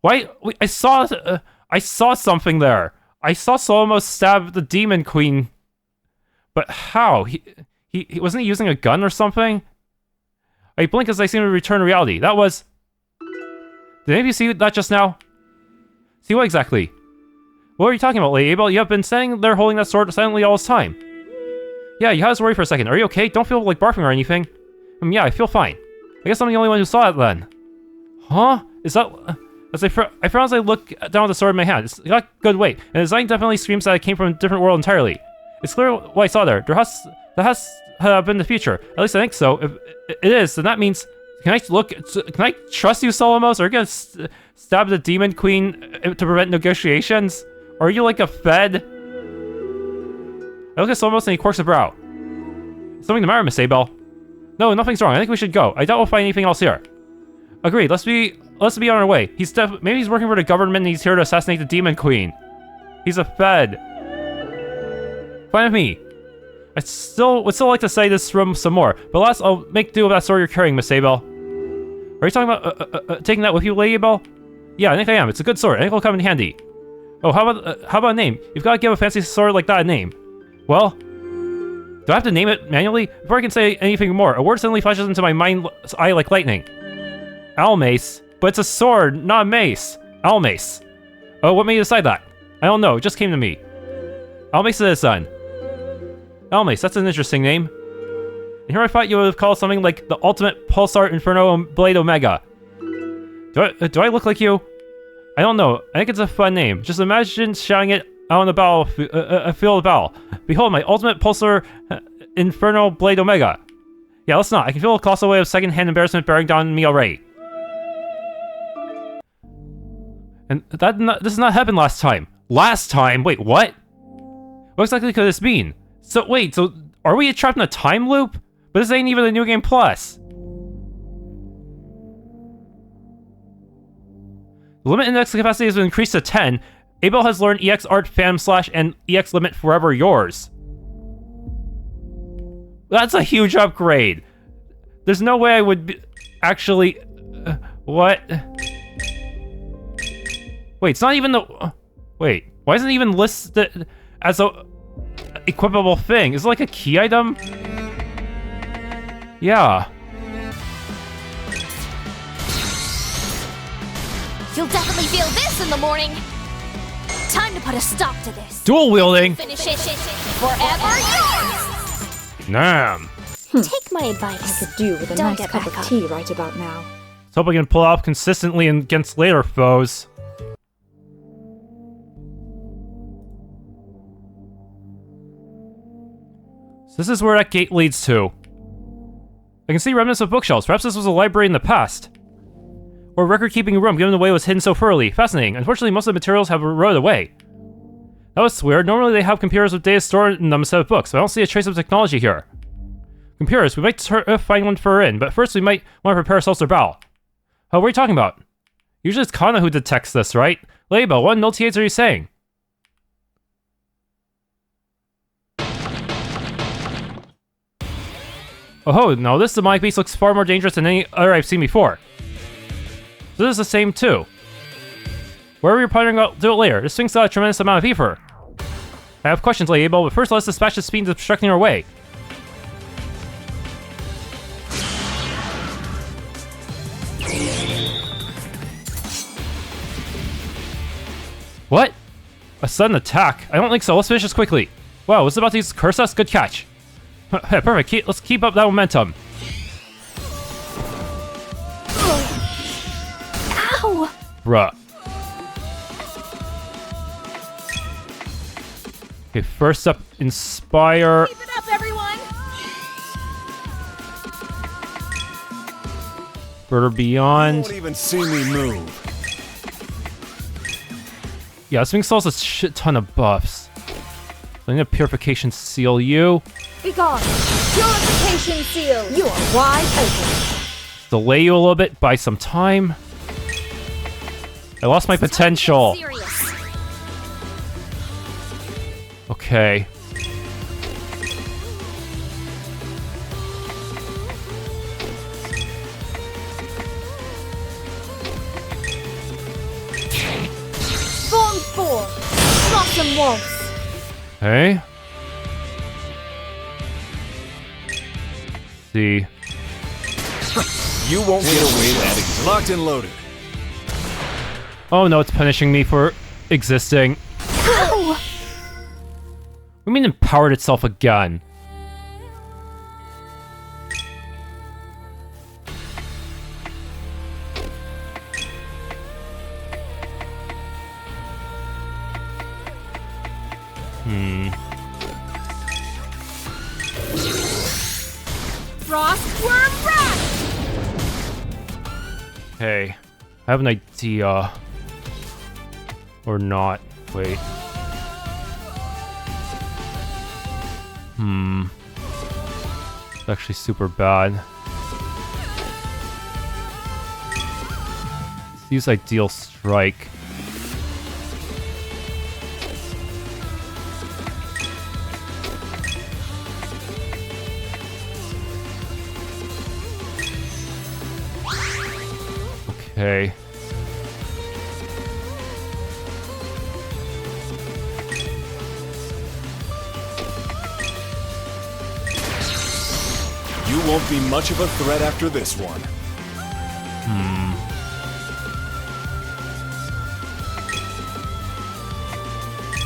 Why? Wait, I saw something there. I saw Solomos stab the Demon Queen. But how? He wasn't he using a gun or something? I blink as I seem to return to reality. That was... Did any of you see that just now? See what exactly? What are you talking about, Lady Abelle? You have been standing there holding that sword silently all this time. Yeah, you had us worry for a second. Are you okay? Don't feel like barfing or anything. Yeah, I feel fine. I guess I'm the only one who saw it then. Huh? Is that... I frown as I look down at the sword in my hand. It's got good weight, and the design definitely screams that it came from a different world entirely. It's clear what I saw there. That has been the future. At least I think so. If it is, then that means... Can I trust you, Solomos? Are you gonna stab the Demon Queen to prevent negotiations? Or are you like a Fed? I look at Solomos and he quirks a brow. Something the matter, Miss Abelle? No, nothing's wrong. I think we should go. I doubt we'll find anything else here. Agreed. Let's be on our way. Maybe he's working for the government and he's here to assassinate the Demon Queen. He's a Fed. Fine with me. I would still like to study this room some more, but last I'll make do with that sword you're carrying, Miss Abelle. Are you talking about taking that with you, Lady Abelle? Yeah, I think I am. It's a good sword. I think it'll come in handy. Oh, how about a name? You've got to give a fancy sword like that a name. Well, do I have to name it manually? Before I can say anything more, a word suddenly flashes into my mind's eye like lightning. ALMACE. But it's a sword, not a mace. ALMACE. Oh, what made you decide that? I don't know. It just came to me. ALMACE is son. ALMACE, that's an interesting name. And here I thought you would have called something like the Ultimate Pulsar Inferno Blade Omega. Do I look like you? I don't know. I think it's a fun name. Just imagine shouting it out on the field of battle. Behold, my Ultimate Pulsar Inferno Blade Omega. Yeah, let's not. I can feel a colossal wave of second-hand embarrassment bearing down on me already. And this has not happened last time. Last time? Wait, what? What exactly could this mean? So, wait, so are we trapped in a time loop? But this ain't even the New Game Plus. The limit index capacity has been increased to 10. Abelle has learned EX Art Phantom Slash and EX Limit Forever Yours. That's a huge upgrade. There's no way I would actually... what? Wait, it's not even the... wait, why isn't it even listed as a equipable thing? Is it like a key item? Yeah. You'll definitely feel this in the morning. Time to put a stop to this. Dual wielding! Finish it. Forever yours! Damn! Take my I advice. could do with a Don't nice get cup back of up. tea right about now. Let's hope I can pull off consistently against later foes. So this is where that gate leads to. I can see remnants of bookshelves. Perhaps this was a library in the past. Or a record-keeping room, given the way it was hidden so thoroughly. Fascinating. Unfortunately, most of the materials have rotted away. That was weird. Normally they have computers with data stored in them instead of books, but I don't see a trace of technology here. Computers, we might find one for in, but first we might want to prepare ourselves for battle. Oh, what are you talking about? Usually it's Kana who detects this, right? Label, what nullitiates are you saying? Oh, no, this demonic beast looks far more dangerous than any other I've seen before. So this is the same too. Wherever you're pondering, I'll do it later. This thing's got a tremendous amount of heat for her. I have questions, Lady Abelle, but first let's dispatch this fiend obstructing our way. What? A sudden attack? I don't think so. Let's finish this quickly. Wow, was about to curse us? Good catch. Hey, perfect. Let's keep up that momentum. Ow! Bruh. Okay, first up, Inspire. Keep it up, everyone! Further You Beyond. won't even see me move. Yeah, this thing sells a shit ton of buffs. I need a Purification Seal you. Begone! Purification seal! You are wide open. Delay you a little bit, buy some time. I lost my potential. Serious. Okay. Form 4! Blossom Waltz! Okay. See. You won't get away that easy. Locked and loaded. Oh no, it's punishing me for existing. Ow! We mean empowered itself again. Frostworm Rat! Hey, I have an idea. Or not. Wait. It's actually super bad. Let's use Ideal Strike. Okay. You won't be much of a threat after this one.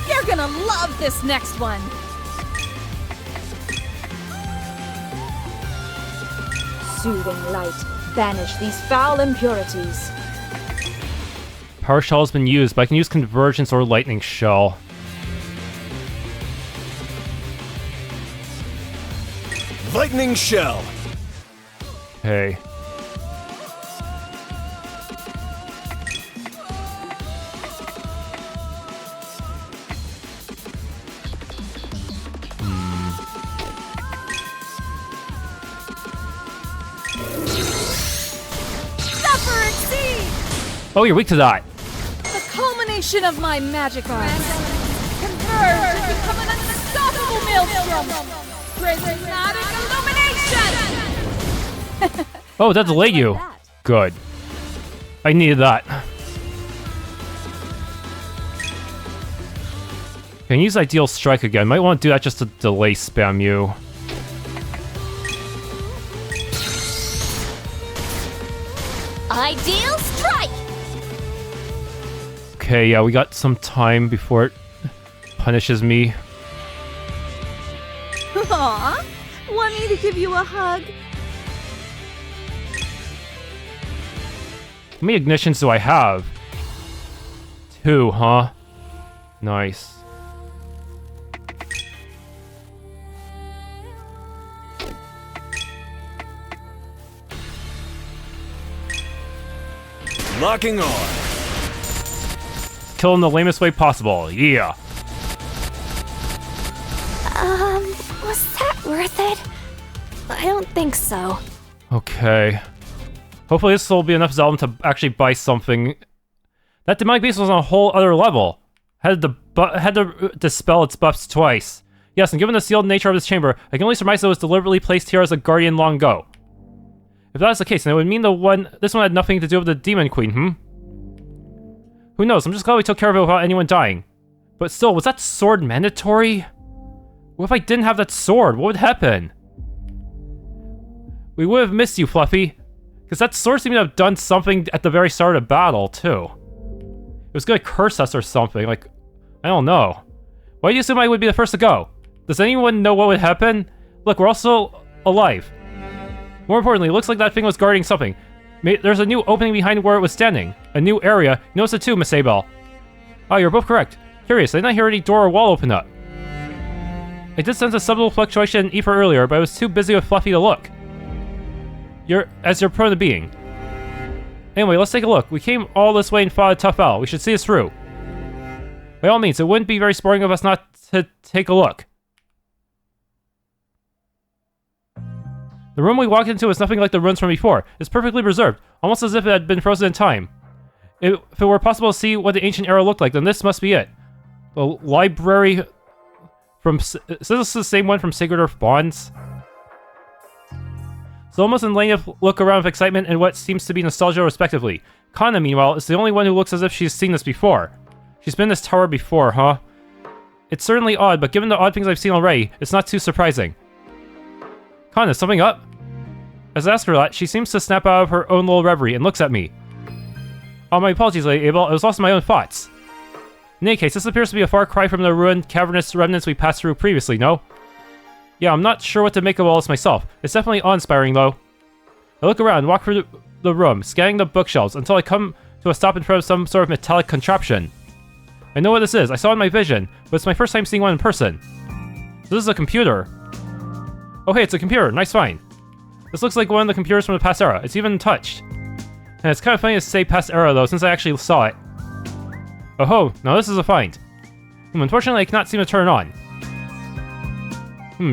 You're gonna love this next one! Soothing light. Banish these foul impurities. Power Shell has been used, but I can use Convergence or Lightning Shell. Lightning Shell! Okay. Suffer exceed! Oh, you're weak to that. The culmination of my magic arts. Converge and become an unstoppable maelstrom! Prismatic illumination! Oh, that delayed you. Good. I needed that. Can use Ideal Strike again. Might want to do that just to delay spam you. Ideal strike! Okay, yeah, we got some time before it punishes me. Aw, want me to give you a hug? How many ignitions do I have? 2, huh? Nice. Locking on. Kill him the lamest way possible, yeah. Was that worth it? I don't think so. Okay. Hopefully this will be enough Zelda to actually buy something. That demonic beast was on a whole other level. Had to dispel its buffs twice. Yes, and given the sealed nature of this chamber, I can only surmise that it was deliberately placed here as a guardian long ago. If that is the case, then it would mean this one had nothing to do with the Demon Queen, Who knows, I'm just glad we took care of it without anyone dying. But still, was that sword mandatory? What if I didn't have that sword? What would happen? We would have missed you, Fluffy. Because that sword seemed to have done something at the very start of battle, too. It was gonna curse us or something, like, I don't know. Why do you assume I would be the first to go? Does anyone know what would happen? Look, we're also alive. More importantly, it looks like that thing was guarding something. There's a new opening behind where it was standing. A new area. You noticed it too, Miss Abelle. Oh, you're both correct. Curious, I did not hear any door or wall open up. I did sense a subtle fluctuation in Aoife earlier, but I was too busy with Fluffy to look. You're prone to being. Anyway, let's take a look. We came all this way and fought a tough battle. We should see us through. By all means, it wouldn't be very sporting of us not to take a look. The room we walked into is nothing like the rooms from before. It's perfectly preserved, almost as if it had been frozen in time. If it were possible to see what the ancient era looked like, then this must be it. The library from... Is this the same one from Sacred Earth Bonds? Solomos and Lena look around with excitement and what seems to be nostalgia respectively. Kana, meanwhile, is the only one who looks as if she's seen this before. She's been in this tower before, huh? It's certainly odd, but given the odd things I've seen already, it's not too surprising. Kana, is something up? As I ask her that, she seems to snap out of her own little reverie and looks at me. Oh, my apologies, Lady Abelle, I was lost in my own thoughts. In any case, this appears to be a far cry from the ruined, cavernous remnants we passed through previously, no? Yeah, I'm not sure what to make of all this myself. It's definitely awe-inspiring, though. I look around, walk through the room, scanning the bookshelves, until I come to a stop in front of some sort of metallic contraption. I know what this is, I saw it in my vision, but it's my first time seeing one in person. So this is a computer. Oh hey, it's a computer, nice find. This looks like one of the computers from the past era, it's even touched. And it's kind of funny to say past era though, since I actually saw it. Oh ho, now this is a find. Unfortunately I cannot seem to turn it on.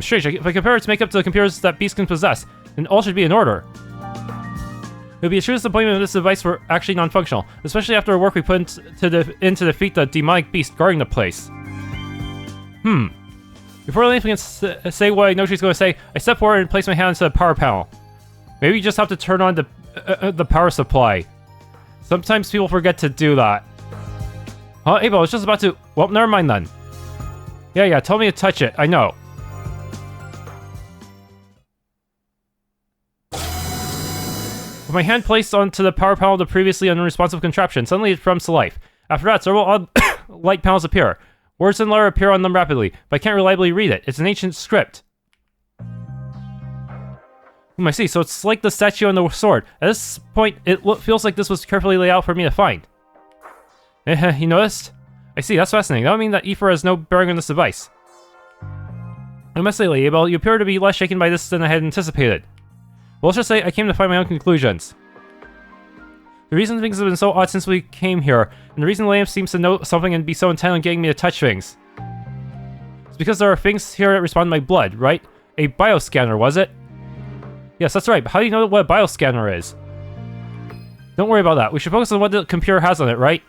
Strange, if I compare its makeup to the computers that beasts can possess, then all should be in order. It would be a true disappointment if this device were actually non-functional, especially after the work we put in to defeat the demonic beast guarding the place. Before anything can say what I know she's going to say, I step forward and place my hand into the power panel. Maybe you just have to turn on the power supply. Sometimes people forget to do that. Huh, Abelle, I was just about to... Well, never mind then. Yeah, tell me to touch it, I know. With my hand placed onto the power panel of the previously unresponsive contraption, suddenly it comes to life. After that, several odd light panels appear. Words and letters appear on them rapidly, but I can't reliably read it. It's an ancient script. I see, so it's like the statue and the sword. At this point, it feels like this was carefully laid out for me to find. You noticed? I see, that's fascinating. That would mean that Aoife has no bearing on this device. I must say, Lady Abelle, you appear to be less shaken by this than I had anticipated. Well, let's just say I came to find my own conclusions. The reason things have been so odd since we came here, and the reason Liam seems to know something and be so intent on getting me to touch things. It's because there are things here that respond to my blood, right? A bioscanner, was it? Yes, that's right, but how do you know what a bioscanner is? Don't worry about that, we should focus on what the computer has on it, right?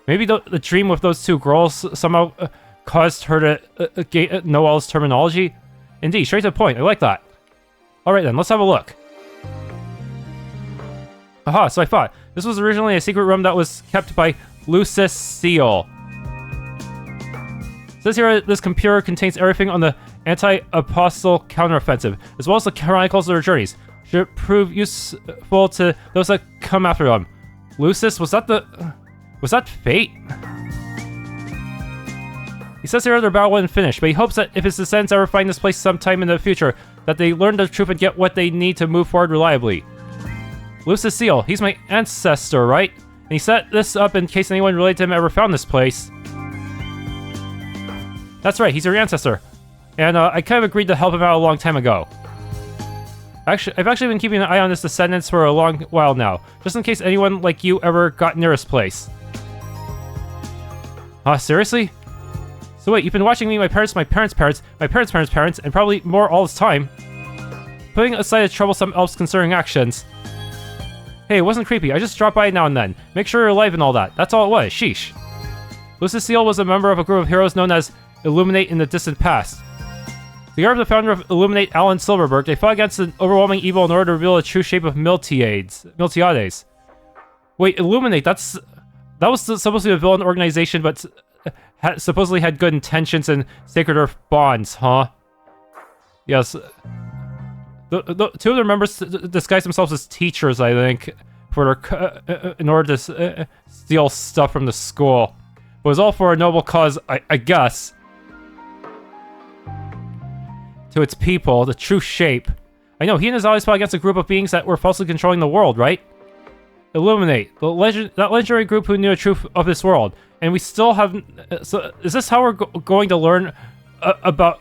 Maybe the dream with those two girls somehow caused her to know all this terminology? Indeed, straight to the point, I like that. Alright then, let's have a look. Aha, so I thought. This was originally a secret room that was kept by Lucis Seal. It says here this computer contains everything on the anti-apostle counteroffensive, as well as the chronicles of their journeys. Should prove useful to those that come after them. Lucis, was that the Was that fate? He says here their battle wasn't finished, but he hopes that if his descendants ever find this place sometime in the future, that they learn the truth and get what they need to move forward reliably. Lucis Seal, he's my ancestor, right? And he set this up in case anyone related to him ever found this place. That's right, he's your ancestor. And I kind of agreed to help him out a long time ago. I've actually been keeping an eye on his descendants for a long while now, just in case anyone like you ever got near his place. Seriously? So wait, you've been watching me, my parents' parents', and probably more all this time. Putting aside the troublesome elf's concerning actions. Hey, it wasn't creepy, I just dropped by now and then. Make sure you're alive and all that. That's all it was, sheesh. Lucis Seal was a member of a group of heroes known as Illuminate in the distant past. Together with the founder of Illuminate, Alan Silverberg, they fought against an overwhelming evil in order to reveal the true shape of Miltiades. Wait, Illuminate, that was supposed to be a villain organization, but supposedly had good intentions and sacred earth bonds, huh? Yes. The two of their members disguised themselves as teachers, I think, for their, in order to steal stuff from the school. It was all for a noble cause, I guess. To its people, the true shape. I know, he and his allies fought against a group of beings that were falsely controlling the world, right? Illuminate, that legendary group who knew the truth of this world. And we still haven't... So, is this how we're going to learn about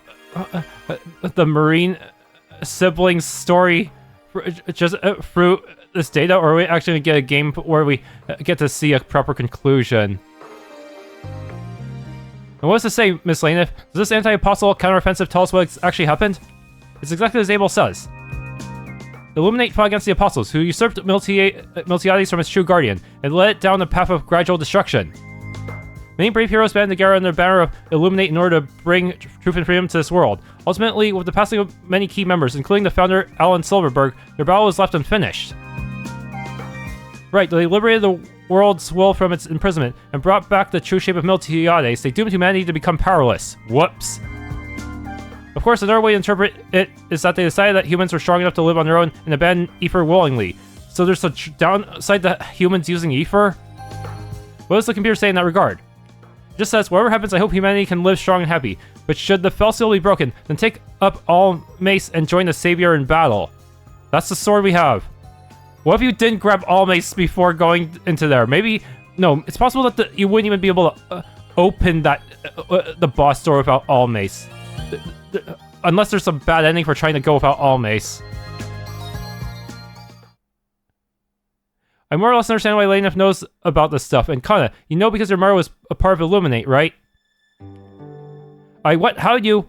the Marine siblings story just through this data? Or are we actually going to get a game where we get to see a proper conclusion? And what does this say, Miss Lane? Does this anti-apostle counteroffensive tell us what actually happened? It's exactly as Abelle says. Illuminate fought against the apostles, who usurped Miltiades from its true guardian, and led it down the path of gradual destruction. Many brave heroes banded together under the banner of Illuminate in order to bring truth and freedom to this world. Ultimately, with the passing of many key members, including the founder, Alan Silverberg, their battle was left unfinished. Right, they liberated the world's will from its imprisonment and brought back the true shape of Miltiades. They doomed humanity to become powerless. Whoops. Of course, another way to interpret it is that they decided that humans were strong enough to live on their own and abandon Ether willingly. So there's a downside to humans using Ether? What does the computer say in that regard? It just says, whatever happens, I hope humanity can live strong and happy. But should the Fel Seal be broken, then take up ALMACE and join the Savior in battle. That's the sword we have. What if you didn't grab ALMACE before going into there? Maybe... No, it's possible that you wouldn't even be able to open that the boss door without ALMACE. Unless there's some bad ending for trying to go without ALMACE. I more or less understand why Lainef knows about this stuff, and Kana, you know because your mother was a part of Illuminate, right? What? How did you?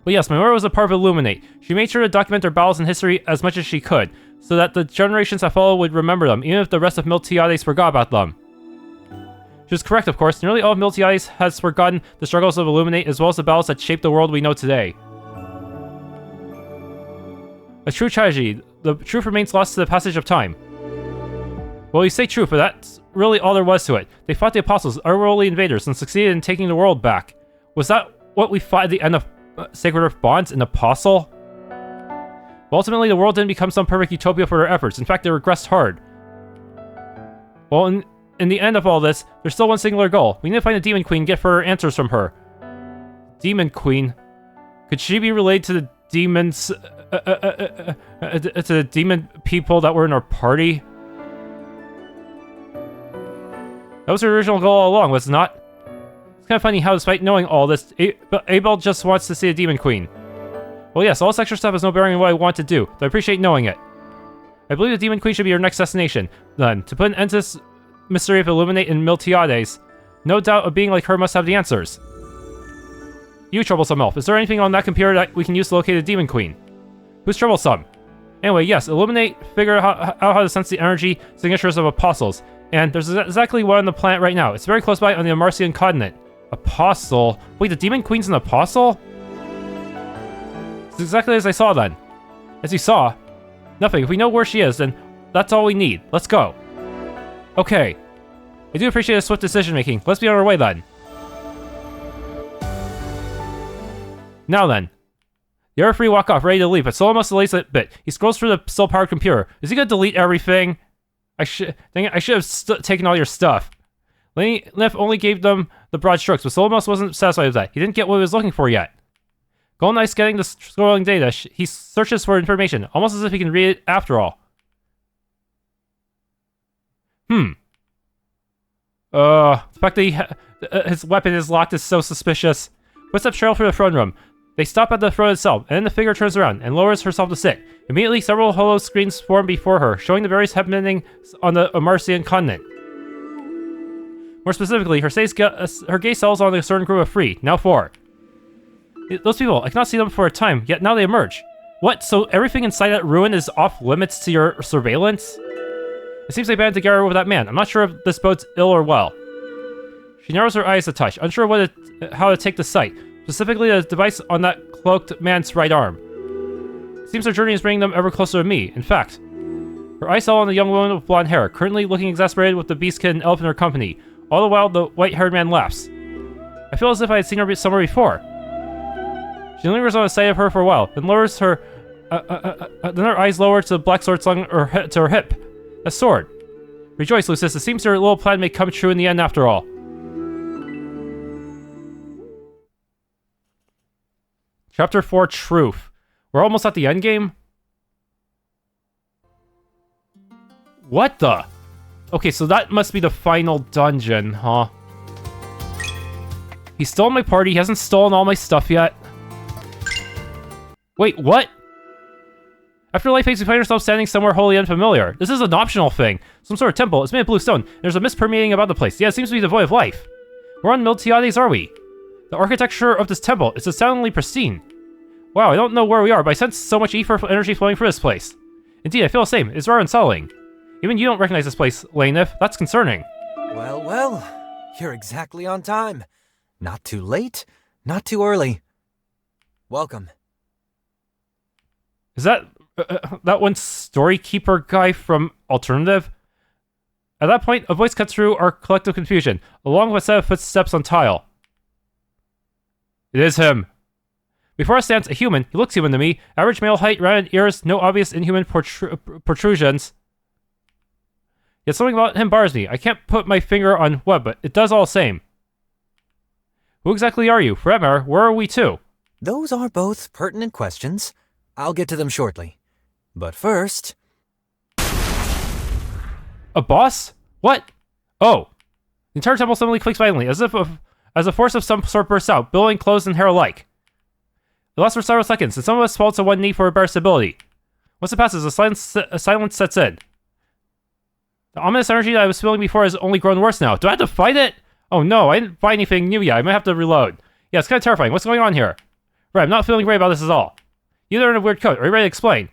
Well, yes, my mother was a part of Illuminate. She made sure to document their battles in history as much as she could, so that the generations that follow would remember them, even if the rest of Miltiades forgot about them. She was correct, of course. Nearly all of Miltiades has forgotten the struggles of Illuminate, as well as the battles that shaped the world we know today. A true tragedy. The truth remains lost to the passage of time. Well, you say true, but that's really all there was to it. They fought the Apostles, otherworldly invaders, and succeeded in taking the world back. Was that what we fought at the end of Sacred Earth Bonds, an Apostle? But ultimately, the world didn't become some perfect utopia for their efforts. In fact, they regressed hard. Well, in the end of all this, there's still one singular goal. We need to find the Demon Queen and get further answers from her. Demon Queen? Could she be related to the demons... to the demon people that were in our party? That was her original goal all along, was it not? It's kind of funny how, despite knowing all this, Abelle just wants to see a Demon Queen. Well, yes, all this extra stuff has no bearing on what I want to do, though I appreciate knowing it. I believe the Demon Queen should be your next destination. Then, to put an end to this mystery of Illuminate and Miltiades, no doubt a being like her must have the answers. You, Troublesome Elf, is there anything on that computer that we can use to locate the Demon Queen? Who's Troublesome? Anyway, yes, Illuminate figured out how to sense the energy signatures of Apostles, and there's exactly one on the planet right now. It's very close by on the Amarcian continent. Apostle? Wait, the Demon Queen's an Apostle? It's exactly as I saw then. As you saw? Nothing. If we know where she is, then that's all we need. Let's go. Okay. I do appreciate the swift decision-making. Let's be on our way then. Now then. The other three walk off, ready to leave, but Solomos delays a bit. He scrolls through the still-powered computer. Is he gonna delete everything? Dang it, I should have taken all your stuff. Nif only gave them the broad strokes, but Solomos wasn't satisfied with that. He didn't get what he was looking for yet. Goldeneye scanning the scrolling data, he searches for information, almost as if he can read it after all. The fact that his weapon is locked is so suspicious. Footsteps trail through the throne room. They stop at the throne itself, and then the figure turns around and lowers herself to sit. Immediately, several holo screens form before her, showing the various happenings on the Amarcian continent. More specifically, her gaze settles on a certain group of 3, now 4. Those people, I cannot see them for a time, yet now they emerge. What, so everything inside that ruin is off limits to your surveillance? It seems they banded together with that man. I'm not sure if this bodes ill or well. She narrows her eyes a touch, unsure how to take the sight, specifically the device on that cloaked man's right arm. It seems her journey is bringing them ever closer to me. In fact, her eyes settle on the young woman with blonde hair, currently looking exasperated with the beast kid and elf in her company. All the while, the white-haired man laughs. I feel as if I had seen her somewhere before. She lingers on the sight of her for a while, then lowers her... then her eyes lower to the black sword slung to her hip. A sword. Rejoice, Lucis. It seems her little plan may come true in the end after all. Chapter 4, Truth. We're almost at the endgame? What the? Okay, so that must be the final dungeon, huh? He stole my party, he hasn't stolen all my stuff yet. Wait, what? After life phase, we find ourselves standing somewhere wholly unfamiliar. This is an optional thing. Some sort of temple. It's made of blue stone. There's a mist permeating about the place. Yeah, it seems to be devoid of life. Where on Miltiades are we? The architecture of this temple is astoundingly pristine. Wow, I don't know where we are, but I sense so much ether energy flowing through this place. Indeed, I feel the same. It's rather unsettling. Even you don't recognize this place, Lanif. That's concerning. Well, well. You're exactly on time. Not too late, not too early. Welcome. Is that one storykeeper guy from Alternative? At that point, a voice cuts through our collective confusion, along with a set of footsteps on tile. It is him. Before us stands a human. He looks human to me. Average male height, rounded ears, no obvious inhuman protrusions. Yet something about him bars me. I can't put my finger on what, but it does all the same. Who exactly are you? For that matter, where are we to? Those are both pertinent questions. I'll get to them shortly. But first... A boss? What? Oh. The entire temple suddenly clicks violently, as a force of some sort bursts out, billowing clothes and hair alike. It lasts for several seconds, and some of us fall to one knee for a better stability. Once it passes, a silence sets in. The ominous energy that I was feeling before has only grown worse now. Do I have to fight it? Oh no, I didn't find anything new yet. I might have to reload. Yeah, it's kind of terrifying. What's going on here? Right, I'm not feeling great about this at all. You're in a weird coat. Are you ready to explain?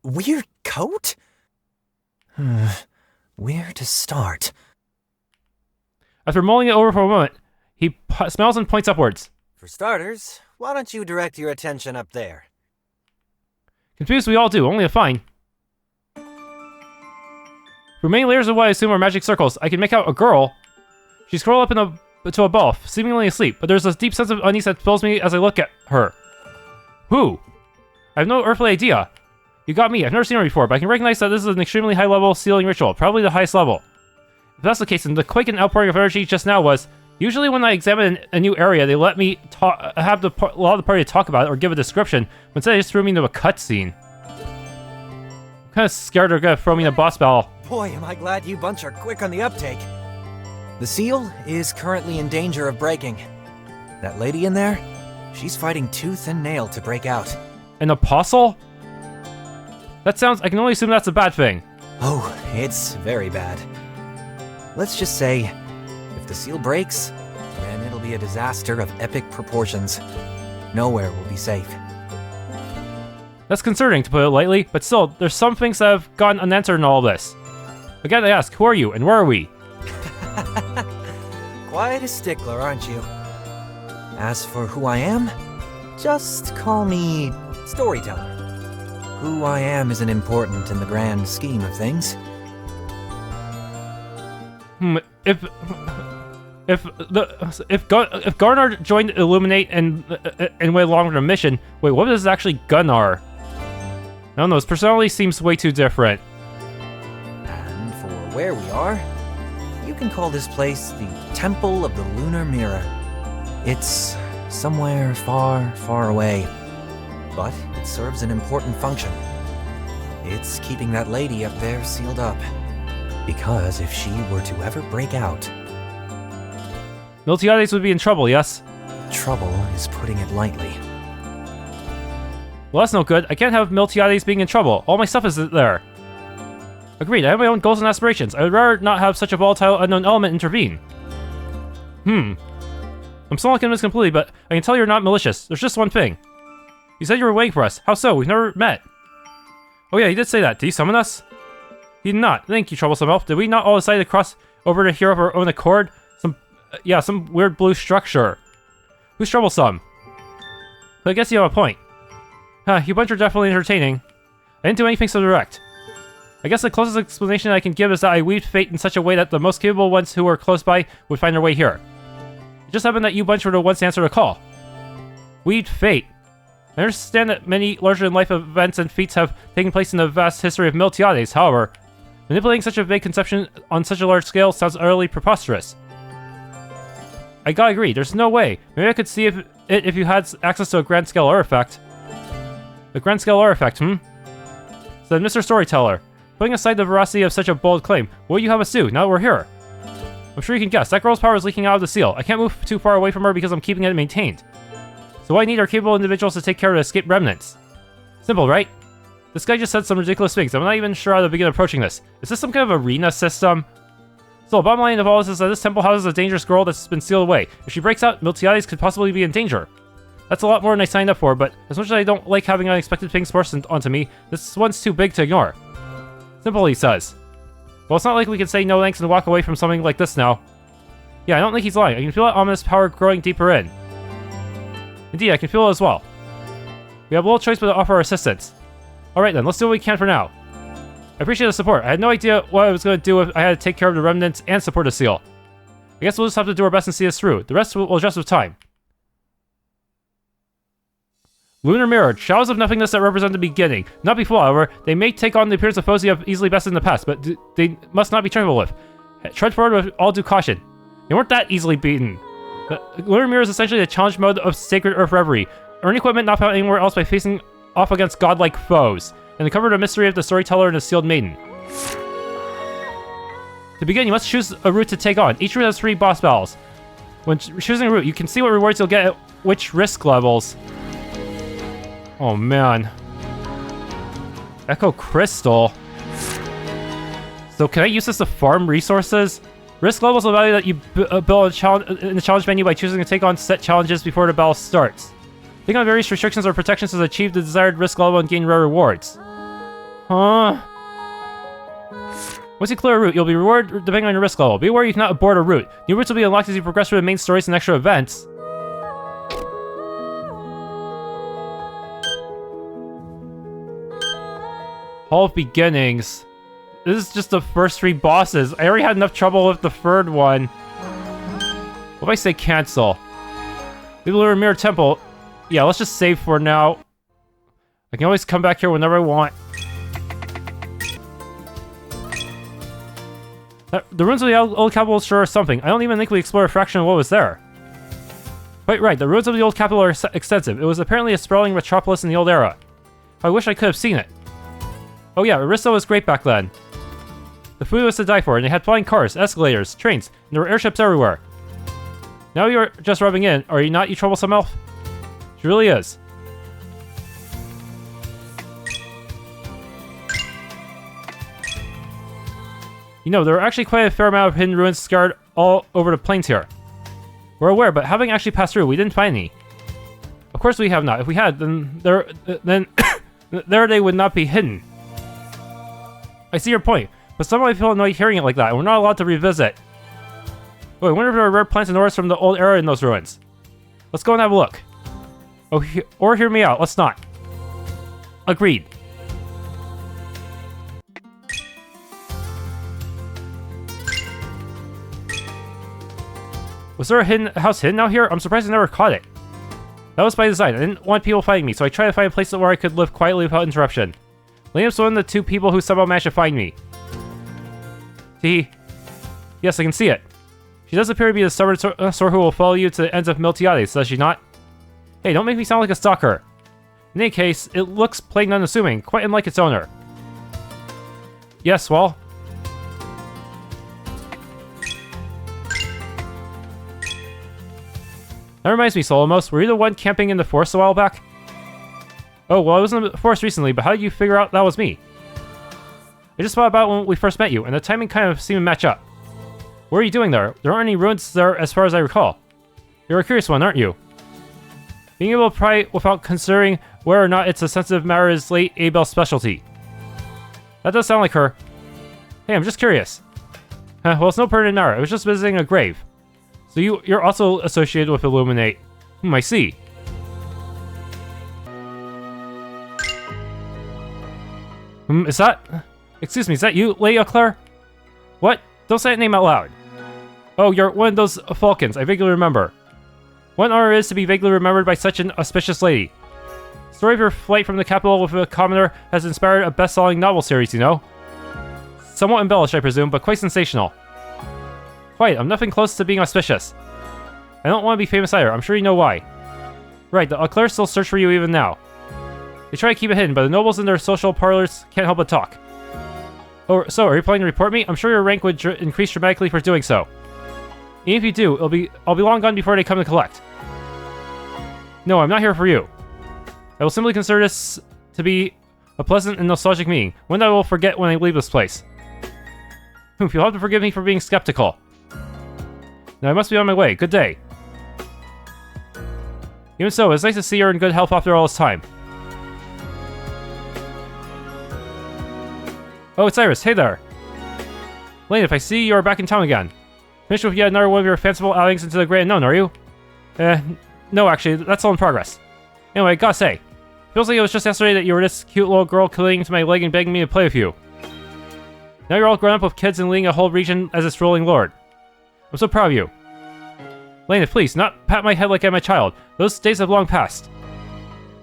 Weird coat? Where to start? After mulling it over for a moment, he smells and points upwards. For starters, why don't you direct your attention up there? Confused we all do, only to find. Through many layers of what I assume are magic circles, I can make out a girl. She's curled up into a ball, seemingly asleep, but there's a deep sense of unease that fills me as I look at her. Who? I have no earthly idea. You got me. I've never seen her before, but I can recognize that this is an extremely high-level sealing ritual, probably the highest level. If that's the case, then the quake and outpouring of energy just now was... Usually when I examine a new area, they let me have allow the party to talk about it or give a description, but instead they just threw me into a cutscene. I'm kind of scared they're gonna throw me in a boss battle. Boy, am I glad you bunch are quick on the uptake. The seal is currently in danger of breaking. That lady in there, she's fighting tooth and nail to break out. An apostle? That sounds... I can only assume that's a bad thing. Oh, it's very bad. Let's just say, if the seal breaks, then it'll be a disaster of epic proportions. Nowhere will be safe. That's concerning, to put it lightly, but still, there's some things that have gone unanswered in all this. Again, I ask, who are you, and where are we? Quite a stickler, aren't you? As for who I am, just call me storyteller. Who I am isn't important in the grand scheme of things. If Garnar joined Illuminate and went along with a mission, wait, what is actually Gunnar? I don't know, his personality seems way too different. And for where we are, you can call this place the Temple of the Lunar Mirror. It's somewhere far, far away, but it serves an important function. It's keeping that lady up there sealed up. Because if she were to ever break out... Miltiades would be in trouble, yes? Trouble is putting it lightly. Well, that's no good. I can't have Miltiades being in trouble. All my stuff is there. Agreed, I have my own goals and aspirations. I would rather not have such a volatile, unknown element intervene. I'm still not convinced completely, but I can tell you're not malicious. There's just one thing. You said you were waiting for us. How so? We've never met. Oh yeah, he did say that. Did he summon us? He did not. Thank you, Troublesome Elf. Did we not all decide to cross over to here of our own accord? Some weird blue structure. Who's troublesome? But I guess you have a point. You bunch are definitely entertaining. I didn't do anything so direct. I guess the closest explanation I can give is that I weaved fate in such a way that the most capable ones who were close by would find their way here. It just happened that you bunch were the ones to answer the call. Weaved fate. I understand that many larger-than-life events and feats have taken place in the vast history of Miltiades, however, manipulating such a vague conception on such a large scale sounds utterly preposterous. I gotta agree, there's no way. Maybe I could see if you had access to a grand-scale artifact. A grand-scale artifact, Said Mr. Storyteller. Putting aside the veracity of such a bold claim, what do you have us do, now that we're here? I'm sure you can guess, that girl's power is leaking out of the seal. I can't move too far away from her because I'm keeping it maintained. So what I need are capable individuals to take care of the escaped remnants. Simple, right? This guy just said some ridiculous things. I'm not even sure how to begin approaching this. Is this some kind of arena system? So, bottom line of all this is that this temple houses a dangerous girl that's been sealed away. If she breaks out, Miltiades could possibly be in danger. That's a lot more than I signed up for, but as much as I don't like having unexpected things forced onto me, this one's too big to ignore. Simple, he says. Well, it's not like we can say no thanks and walk away from something like this now. Yeah, I don't think he's lying. I can feel that ominous power growing deeper in. Indeed, I can feel it as well. We have little choice but to offer our assistance. Alright then, let's do what we can for now. I appreciate the support. I had no idea what I was going to do if I had to take care of the remnants and support the seal. I guess we'll just have to do our best and see this through. The rest will adjust with time. Lunar Mirror, shadows of nothingness that represent the beginning. Not before, however. They may take on the appearance of foes you have easily bested in the past, but they must not be trifled with. Tread forward with all due caution. They weren't that easily beaten. Lunar Mirror is essentially the challenge mode of Sacred Earth Reverie. Earn equipment not found anywhere else by facing off against godlike foes. And uncover the mystery of the Storyteller and the Sealed Maiden. To begin, you must choose a route to take on. Each route has 3 boss battles. When choosing a route, you can see what rewards you'll get at which risk levels. Oh man. Echo Crystal. So can I use this to farm resources? Risk levels will value that you build in the challenge menu by choosing to take on set challenges before the battle starts. Take on various restrictions or protections to achieve the desired risk level and gain rare rewards. Huh? Once you clear a route, you'll be rewarded depending on your risk level. Be aware you cannot abort a route. New routes will be unlocked as you progress through the main stories and extra events. Hall of Beginnings. This is just the first 3 bosses. I already had enough trouble with the 3rd one. What if I say cancel? Leave the Lunar Mirror Temple. Yeah, let's just save for now. I can always come back here whenever I want. The ruins of the old capital sure are something. I don't even think we explored a fraction of what was there. Quite right, the ruins of the old capital are extensive. It was apparently a sprawling metropolis in the old era. I wish I could have seen it. Oh yeah, Arista was great back then. The food was to die for, and they had flying cars, escalators, trains, and there were airships everywhere. Now you're just rubbing in, are you not, you troublesome elf? She really is. You know, there are actually quite a fair amount of hidden ruins scattered all over the plains here. We're aware, but having actually passed through, we didn't find any. Of course we have not. If we had, then there they would not be hidden. I see your point, but somehow I feel annoyed hearing it like that, and we're not allowed to revisit. Oh, I wonder if there are rare plants and ores from the old era in those ruins. Let's go and have a look. Oh, or hear me out. Let's not. Agreed. Was there a house hidden out here? I'm surprised I never caught it. That was by design. I didn't want people finding me, so I tried to find a place where I could live quietly without interruption. Liam's one of the 2 people who somehow managed to find me. Yeah, Yes, I can see it. She does appear to be the stubborn sort who will follow you to the ends of Miltiades, does she not? Hey, don't make me sound like a stalker. In any case, it looks plain unassuming, quite unlike its owner. Yes, well... That reminds me, Solomos, were you the one camping in the forest a while back? Oh, well, I was in the forest recently, but how did you figure out that was me? I just thought about when we first met you, and the timing kind of seemed to match up. What are you doing there? There aren't any ruins there as far as I recall. You're a curious one, aren't you? Being able to pry without considering whether or not it's a sensitive matter is late Abelle's specialty. That does sound like her. Hey, I'm just curious. Well, it's no pertinent matter. I was just visiting a grave. So you're also associated with Illuminate. I see. Is that... Excuse me, is that you, Lady Claire? What? Don't say that name out loud. Oh, you're one of those falcons, I vaguely remember. What an honor it is to be vaguely remembered by such an auspicious lady. The story of your flight from the capital with a commoner has inspired a best-selling novel series, you know? Somewhat embellished, I presume, but quite sensational. Quite, I'm nothing close to being auspicious. I don't want to be famous either, I'm sure you know why. Right, the Claire still search for you even now. They try to keep it hidden, but the nobles in their social parlors can't help but talk. Oh, so, are you planning to report me? I'm sure your rank would increase dramatically for doing so. Even if you do, I'll be long gone before they come to collect. No, I'm not here for you. I will simply consider this to be a pleasant and nostalgic meeting, one that I will forget when I leave this place. You'll have to forgive me for being skeptical. Now I must be on my way. Good day. Even so, it's nice to see you're in good health after all this time. Oh, it's Iris. Hey there. Lane, if I see you are back in town again. Finished with yet another one of your fanciful outings into the Great Unknown, are you? No, actually, that's all in progress. Anyway, I gotta say, feels like it was just yesterday that you were this cute little girl clinging to my leg and begging me to play with you. Now you're all grown up with kids and leading a whole region as its ruling lord. I'm so proud of you. Lena, please, not pat my head like I'm a child. Those days have long passed.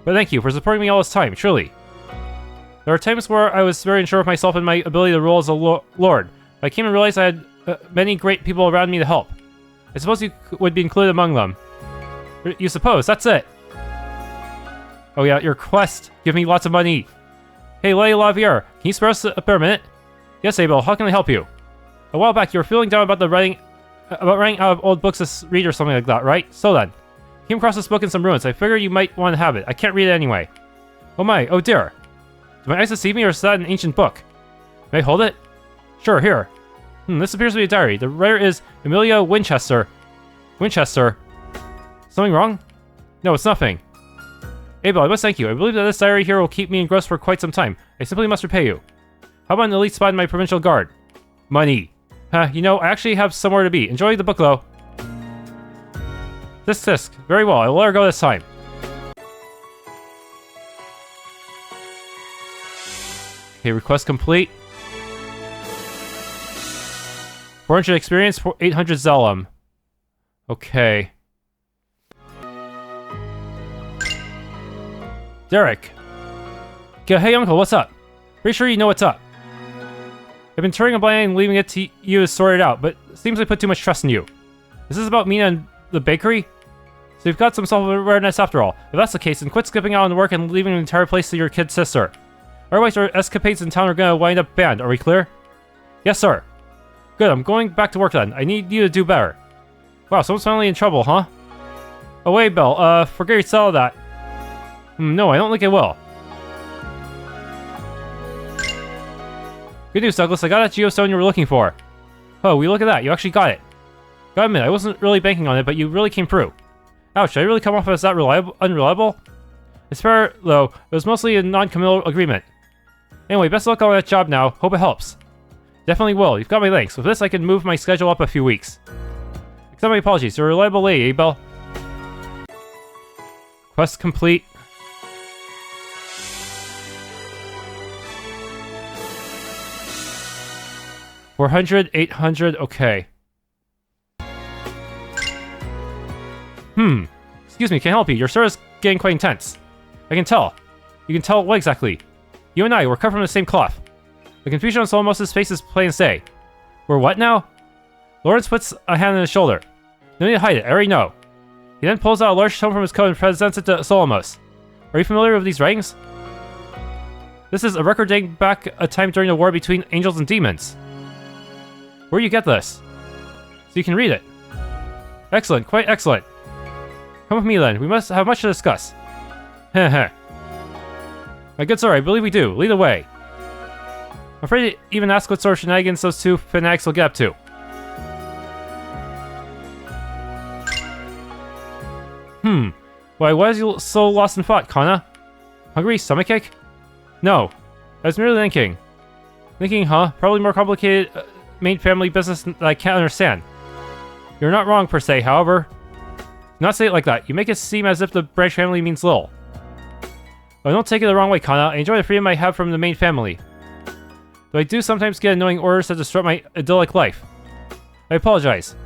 But thank you for supporting me all this time, truly. There are times where I was very unsure of myself and my ability to rule as a lord, but I came to realize I had many great people around me to help. I suppose you would be included among them. You suppose, that's it. Oh yeah, your quest. Give me lots of money. Hey, Lady Lavier, can you spare us a minute? Yes, Abelle, how can I help you? A while back, you were feeling down about writing out of old books to read or something like that, right? So then, came across this book in some ruins. I figured you might want to have it. I can't read it anyway. Oh my, oh dear. Do my eyes deceive me, or is that an ancient book? May I hold it? Sure, here. This appears to be a diary. The writer is Amelia Winchester. Winchester. Something wrong? No, it's nothing. Abelle, I must thank you. I believe that this diary here will keep me engrossed for quite some time. I simply must repay you. How about an elite spot in my provincial guard? Money. You know, I actually have somewhere to be. Enjoy the book, though. Tisk. Very well, I'll let her go this time. Okay, request complete. 400 experience, 800 Zellum. Okay. Derek. Okay, hey uncle, what's up? Pretty sure you know what's up. I've been turning a blind eye and leaving it to you to sort it out, but it seems I put too much trust in you. Is this about Mina and the bakery? So you've got some self-awareness after all. If that's the case, then quit skipping out on work and leaving the entire place to your kid sister. Otherwise our escapades in town are gonna wind up banned, are we clear? Yes, sir. Good, I'm going back to work then. I need you to do better. Wow, someone's finally in trouble, huh? Oh wait, Belle, forget you saw that. No, I don't think I will. Good news, Douglas, I got that geostone you were looking for. Oh, we look at that, you actually got it. Gotta admit, I wasn't really banking on it, but you really came through. Ouch, did I really come off as that unreliable? It's fair, though, it was mostly a non-committal agreement. Anyway, best of luck on that job now, hope it helps. Definitely will, you've got my thanks. With this, I can move my schedule up a few weeks. Accept my apologies, you're a reliable lady, Abelle. Quest complete. $400, $800, okay. Excuse me, can't help you. Your service is getting quite intense. I can tell. You can tell what exactly? You and I, we're cut from the same cloth. The confusion on Solomos' face is plain as day. We're what now? Lawrence puts a hand on his shoulder. No need to hide it, I already know. He then pulls out a large tome from his coat and presents it to Solomos. Are you familiar with these writings? This is a record dating back a time during the war between angels and demons. Where do you get this? So you can read it. Excellent, quite excellent. Come with me then, we must have much to discuss. Heh heh. My good sir, I believe we do. Lead the way. I'm afraid to even ask what sort of shenanigans those two fanatics will get up to. Why was you so lost in thought, Kana? Hungry? Stomachache? No. I was merely thinking. Thinking, huh? Probably more complicated main family business that I can't understand. You're not wrong per se, however. Do not say it like that. You make it seem as if the branch family means little. But don't take it the wrong way, Kana. I enjoy the freedom I have from the main family. Though I do sometimes get annoying orders that disrupt my idyllic life. I apologize.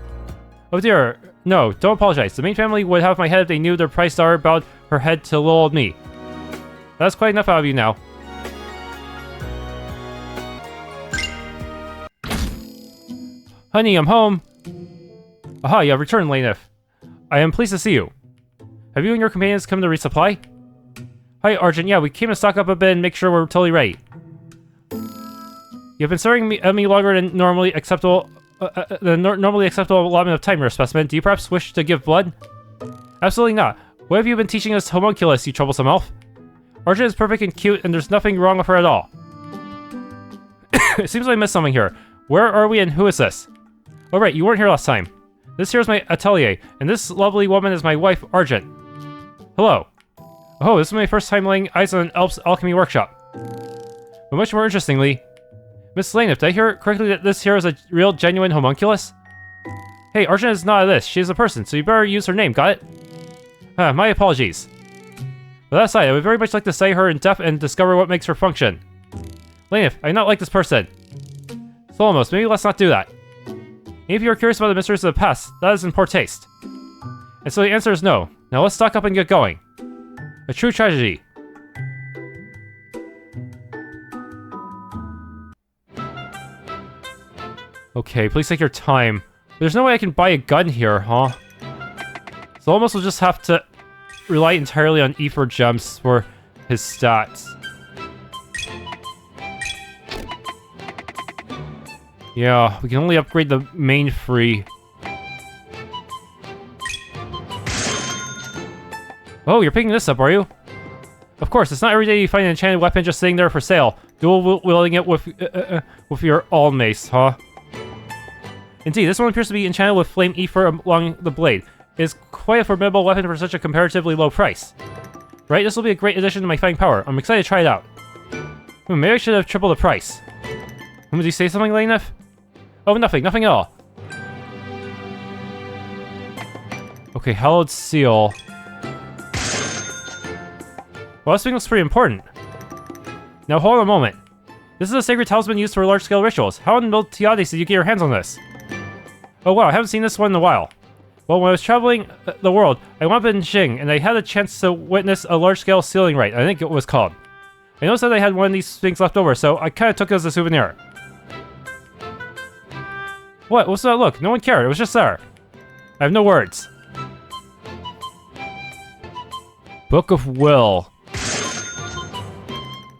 Oh dear. No, don't apologize. The main family would have my head if they knew their price daughter bowed her head to little old me. That's quite enough out of you now. Honey, I'm home. Aha, you have returned, Lanef. I am pleased to see you. Have you and your companions come to resupply? Hi, Argent. Yeah, we came to stock up a bit and make sure we're totally ready. You've been staring at me longer than normally acceptable allotment of time, your specimen. Do you perhaps wish to give blood? Absolutely not. What have you been teaching us homunculus, you troublesome elf? Argent is perfect and cute, and there's nothing wrong with her at all. It seems like I missed something here. Where are we and who is this? Oh right, you weren't here last time. This here is my atelier, and this lovely woman is my wife, Argent. Hello. Oh, this is my first time laying eyes on an elf's alchemy workshop. But much more interestingly, Miss Lanef, did I hear correctly that this here is a real, genuine homunculus? Hey, Argent is not a this, she is a person, so you better use her name, got it? My apologies. But that aside, I would very much like to study her in depth and discover what makes her function. Lanef, I do not like this person. Solomos, maybe let's not do that. If you are curious about the mysteries of the past, that is in poor taste. And so the answer is no. Now let's stock up and get going. A true tragedy. Okay, please take your time. There's no way I can buy a gun here, huh? Solomos will just have to rely entirely on ether gems for his stats. Yeah, we can only upgrade the main free. Oh, you're picking this up, are you? Of course, it's not every day you find an enchanted weapon just sitting there for sale. Dual wielding it with your ALMACE, huh? Indeed, this one appears to be enchanted with flame ether along the blade. It is quite a formidable weapon for such a comparatively low price. Right, this will be a great addition to my fighting power. I'm excited to try it out. Maybe I should have tripled the price. Did you say something, Lanef? Oh, nothing at all. Okay, hallowed seal. Well, this thing looks pretty important. Now, hold on a moment. This is a sacred talisman used for large-scale rituals. How in Miltiades did you get your hands on this? Oh wow, I haven't seen this one in a while. Well, when I was traveling the world, I wound up in Xing, and I had a chance to witness a large-scale sealing rite, I think it was called. I noticed that I had one of these things left over, so I kind of took it as a souvenir. What? What's that look? No one cared, it was just there. I have no words. Book of Will.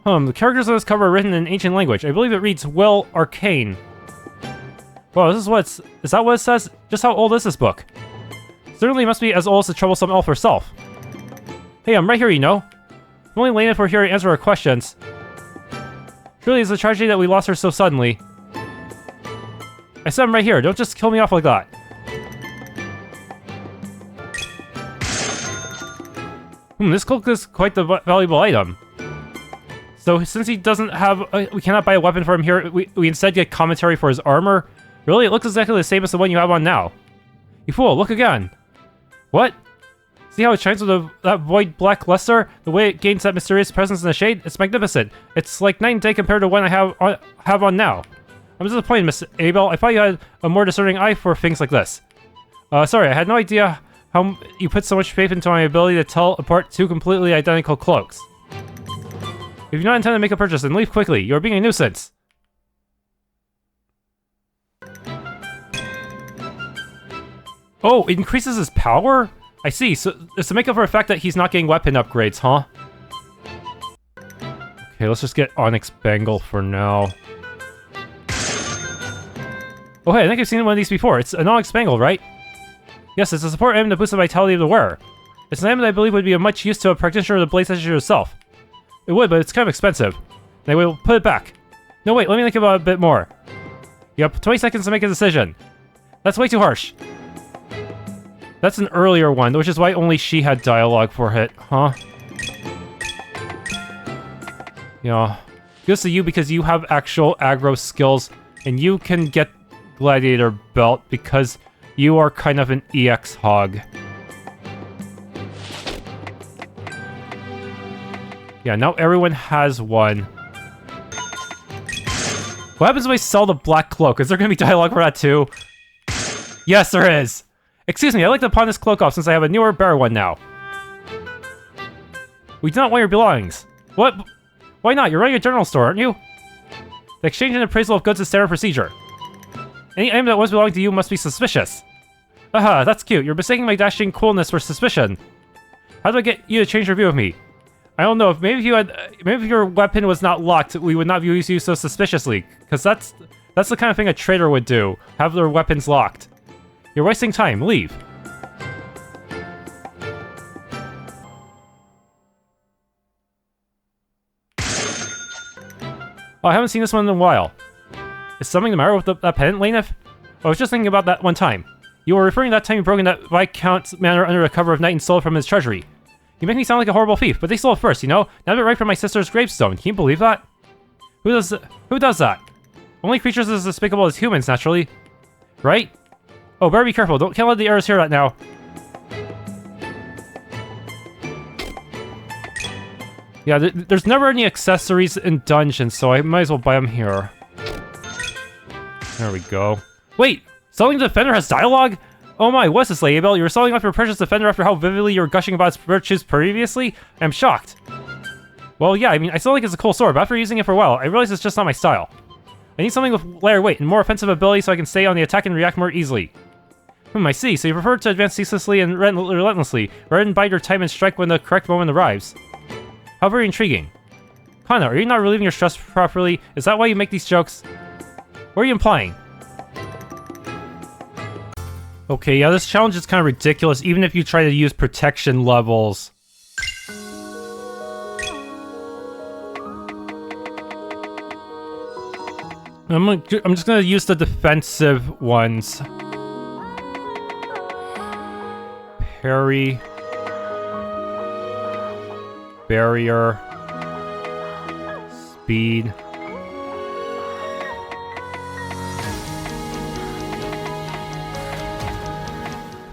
The characters on this cover are written in ancient language. I believe it reads Will Arcane. Wow, is that what it says? Just how old is this book? Certainly must be as old as the troublesome elf herself. Hey, I'm right here, you know. If only Lanef were here to answer our questions. Truly, it's a tragedy that we lost her so suddenly. I said I'm right here, don't just kill me off like that. This cloak is quite the valuable item. So since he doesn't have, we cannot buy a weapon for him here, we instead get commentary for his armor. Really, it looks exactly the same as the one you have on now. You fool, look again. What? See how it shines with that void black luster? The way it gains that mysterious presence in the shade? It's magnificent. It's like night and day compared to what I have on now. I'm disappointed, Miss Abelle. I thought you had a more discerning eye for things like this. Sorry, I had no idea how you put so much faith into my ability to tell apart two completely identical cloaks. If you do not intend to make a purchase, then leave quickly. You are being a nuisance. Oh, it increases his power? I see, so it's to make up for the fact that he's not getting weapon upgrades, huh? Okay, let's just get Onyx Bangle for now. Oh hey, I think I've seen one of these before. It's an Onyx Bangle, right? Yes, it's a support item to boost the vitality of the wearer. It's an item that I believe would be of much use to a practitioner of the Blaze Edge yourself. It would, but it's kind of expensive. Anyway, we'll put it back. No, wait, let me think about it a bit more. You have 20 seconds to make a decision. That's way too harsh. That's an earlier one, which is why only she had dialogue for it, huh? Yeah. Goes to you because you have actual aggro skills, and you can get Gladiator Belt because you are kind of an EX hog. Yeah, now everyone has one. What happens if I sell the Black Cloak? Is there gonna be dialogue for that too? Yes, there is! Excuse me, I'd like to pawn this cloak off since I have a newer, better one now. We do not want your belongings. What? Why not? You're running a general store, aren't you? The exchange and appraisal of goods is standard procedure. Any item that once belonged to you must be suspicious. Aha, that's cute. You're mistaking my dashing coolness for suspicion. How do I get you to change your view of me? I don't know. Maybe if your weapon was not locked, we would not view you so suspiciously. Because that's the kind of thing a traitor would do. Have their weapons locked. You're wasting time. Leave. Oh, I haven't seen this one in a while. Is something the matter with that pendant, Laneth? I was just thinking about that one time. You were referring to that time you broke in that Viscount's manor under the cover of night and stole from his treasury. You make me sound like a horrible thief, but they stole it first, you know? Nabbed it right from my sister's gravestone. Can you believe that? Who does that? Only creatures as despicable as humans, naturally. Right? Oh, better be careful. Can't let the heirs hear that now. Yeah, there's never any accessories in dungeons, so I might as well buy them here. There we go. Wait! Selling the Defender has dialogue? Oh my, what's this, Lady Abelle? You were selling off your precious Defender after how vividly you were gushing about its virtues previously? I'm shocked. Well, yeah, I mean, I still think it's a cool sword, but after using it for a while, I realize it's just not my style. I need something with lighter weight and more offensive ability so I can stay on the attack and react more easily. I see. So you prefer to advance ceaselessly and relentlessly, rather than bide your time and strike when the correct moment arrives. How very intriguing. Kana, are you not relieving your stress properly? Is that why you make these jokes? What are you implying? Okay, yeah, this challenge is kind of ridiculous, even if you try to use protection levels. I'm just gonna use the defensive ones. Parry. Barrier. Speed.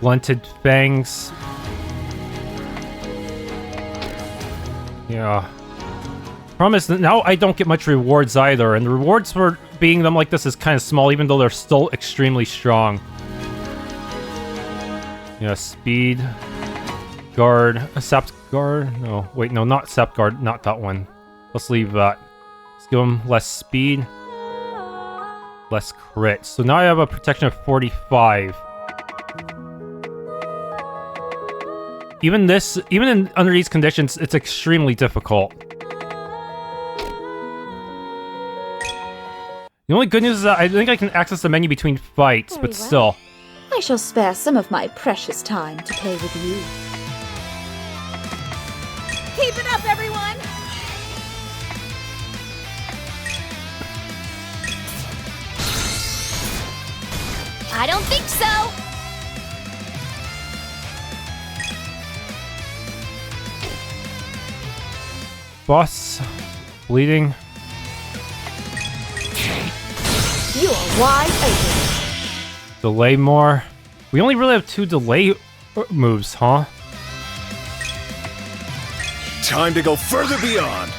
Blunted fangs. Yeah. Problem is that now I don't get much rewards either, and the rewards for being them like this is kind of small, even though they're still extremely strong. Yeah, speed. Guard. A sapped guard? No, wait, no, not sapped guard, not that one. Let's leave that. Let's give him less speed. Less crit. So now I have a protection of 45. Even under these conditions, it's extremely difficult. The only good news is that I think I can access the menu between fights, but still. I shall spare some of my precious time to play with you. Keep it up, everyone! I don't think so! Boss. Bleeding. You are wide open. Delay more. We only really have 2 delay moves, huh? Time to go further beyond.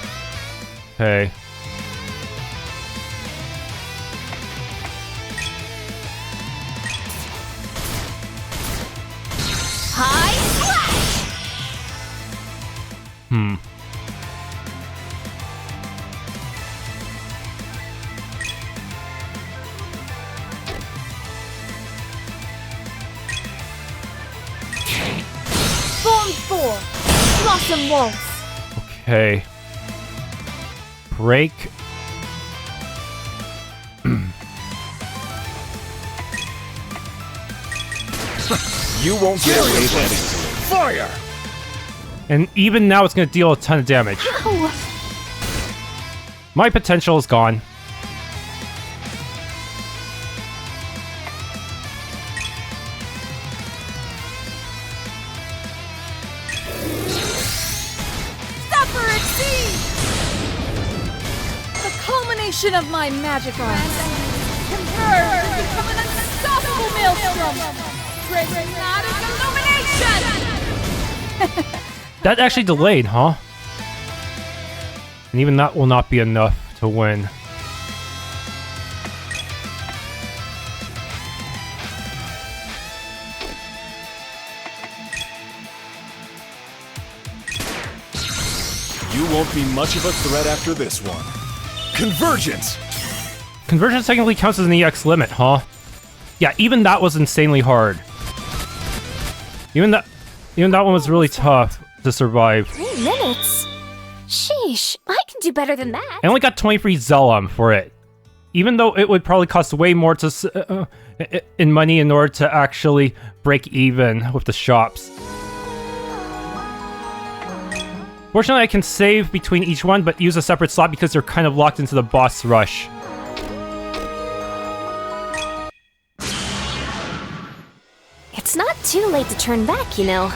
Hey. High splash! awesome waltz. Okay. Break. You won't get away with it. Fire! And even now it's gonna deal a ton of damage. Ow! My potential is gone. Suffer exceed! The culmination of my magic arts. Converge and become an unstoppable maelstrom. Prismatic illumination! That actually delayed, huh? And even that will not be enough to win. You won't be much of a threat after this one. Convergence! Convergence technically counts as an EX limit, huh? Yeah, even that was insanely hard. Even that one was really tough to survive. 3 minutes? Sheesh, I can do better than that. I only got 23 Zelum for it. Even though it would probably cost way more to in money in order to actually break even with the shops. Fortunately, I can save between each one, but use a separate slot because they're kind of locked into the boss rush. It's not too late to turn back, you know.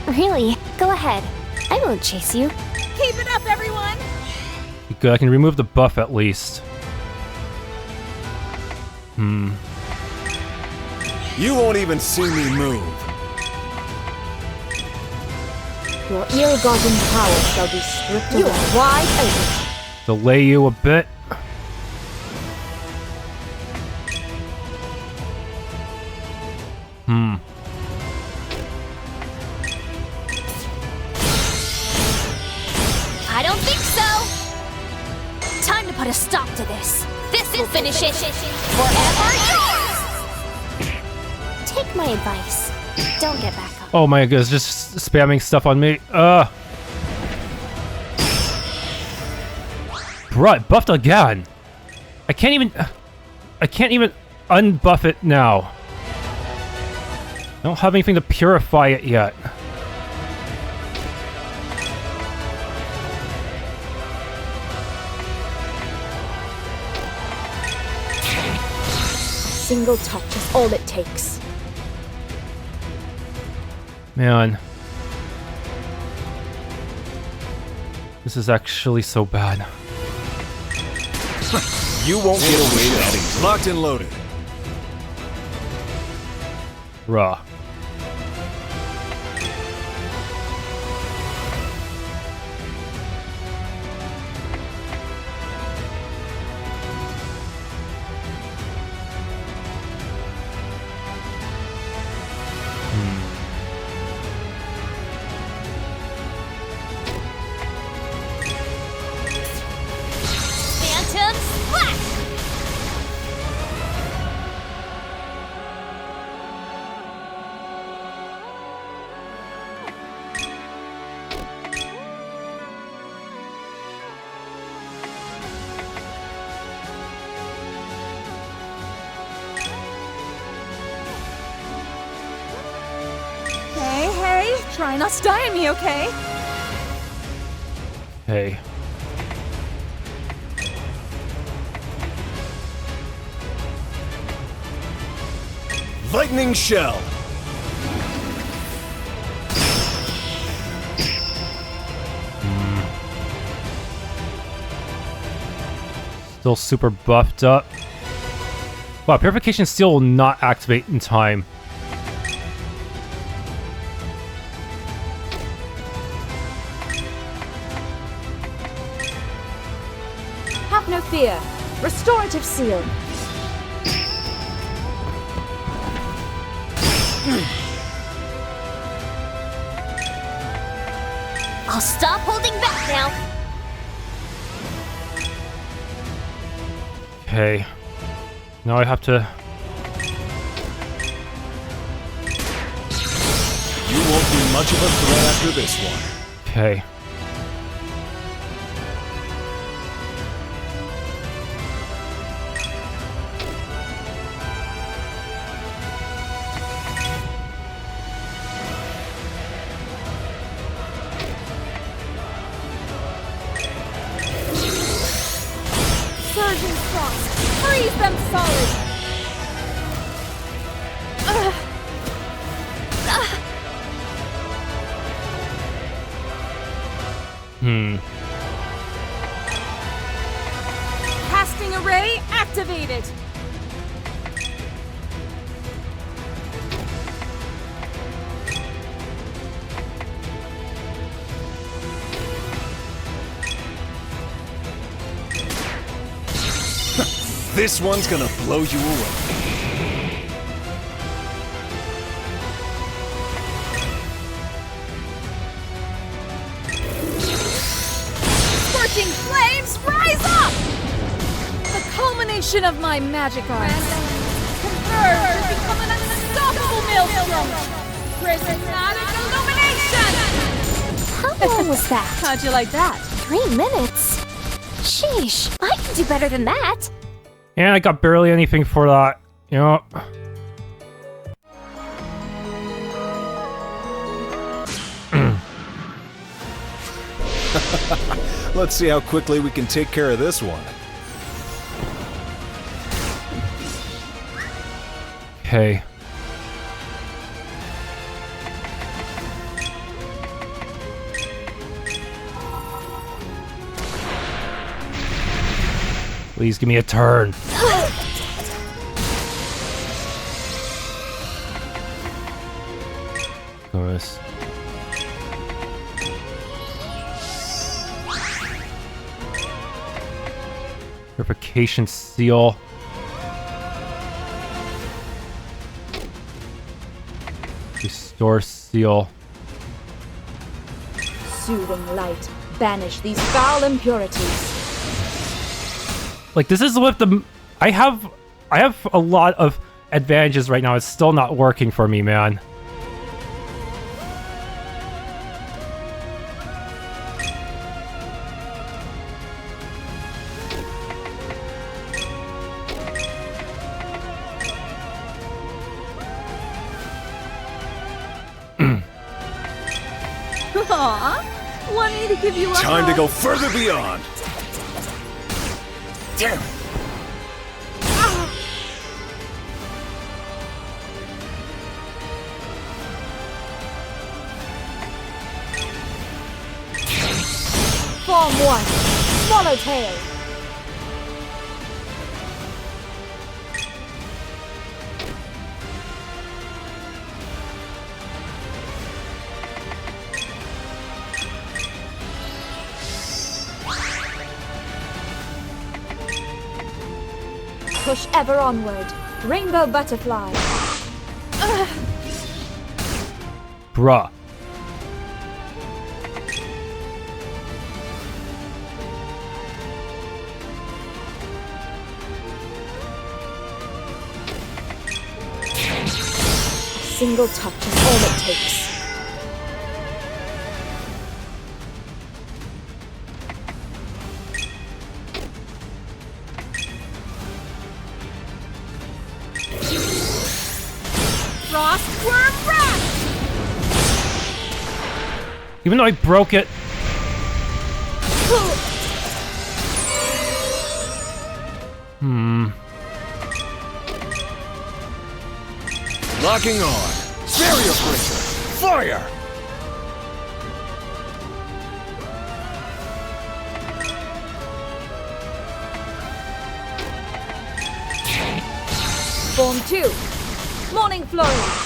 Really, go ahead. I won't chase you. Keep it up, everyone! Good, I can remove the buff at least. You won't even see me move. Your ill-gotten power shall be stripped away. You are wide open. Delay you a bit. I don't think so. Time to put a stop to this. This will finish it. Forever yours. Take my advice. Don't get back up. Oh my goodness, just spamming stuff on me. Bruh, it buffed again. I can't even unbuff it now. I don't have anything to purify it yet. Single touch is all it takes. Man. This is actually so bad. You won't get away with it. Locked and loaded. Raw. Phantom Splash! Hey, try not to die on me, okay? Hey. Lightning Shell. Still super buffed up. Wow, Purification Steel will not activate in time. Have no fear. Restorative seal. I'll stop holding back now. Okay. Now I have to... You won't be much of a threat after this one. Okay. Surging frost! Freeze them solid! Casting array activated! This one's gonna blow you away. Scorching flames, rise up! The culmination of my magic arts. Converge to become an unstoppable maelstrom! Prismatic illumination! How long was that? How'd you like that? 3 minutes? Sheesh, I can do better than that. And I got barely anything for that. You know. Let's see how quickly we can take care of this one. Okay. Please give me a turn. Chorus. Purification seal. Restore seal. Soothing light, banish these foul impurities. Like, this is with the... I have a lot of advantages right now. It's still not working for me, man. Aww, want me to give you a Time to hug? go further beyond. Damn it. Form 1, Swallowtail. Push ever onward, Rainbow Butterfly. Bruh. A single touch is all it takes. Frostworm Wrath! Even though I broke it. Locking on. Barrier breaker. Fire! Form 2, Morning Flurry.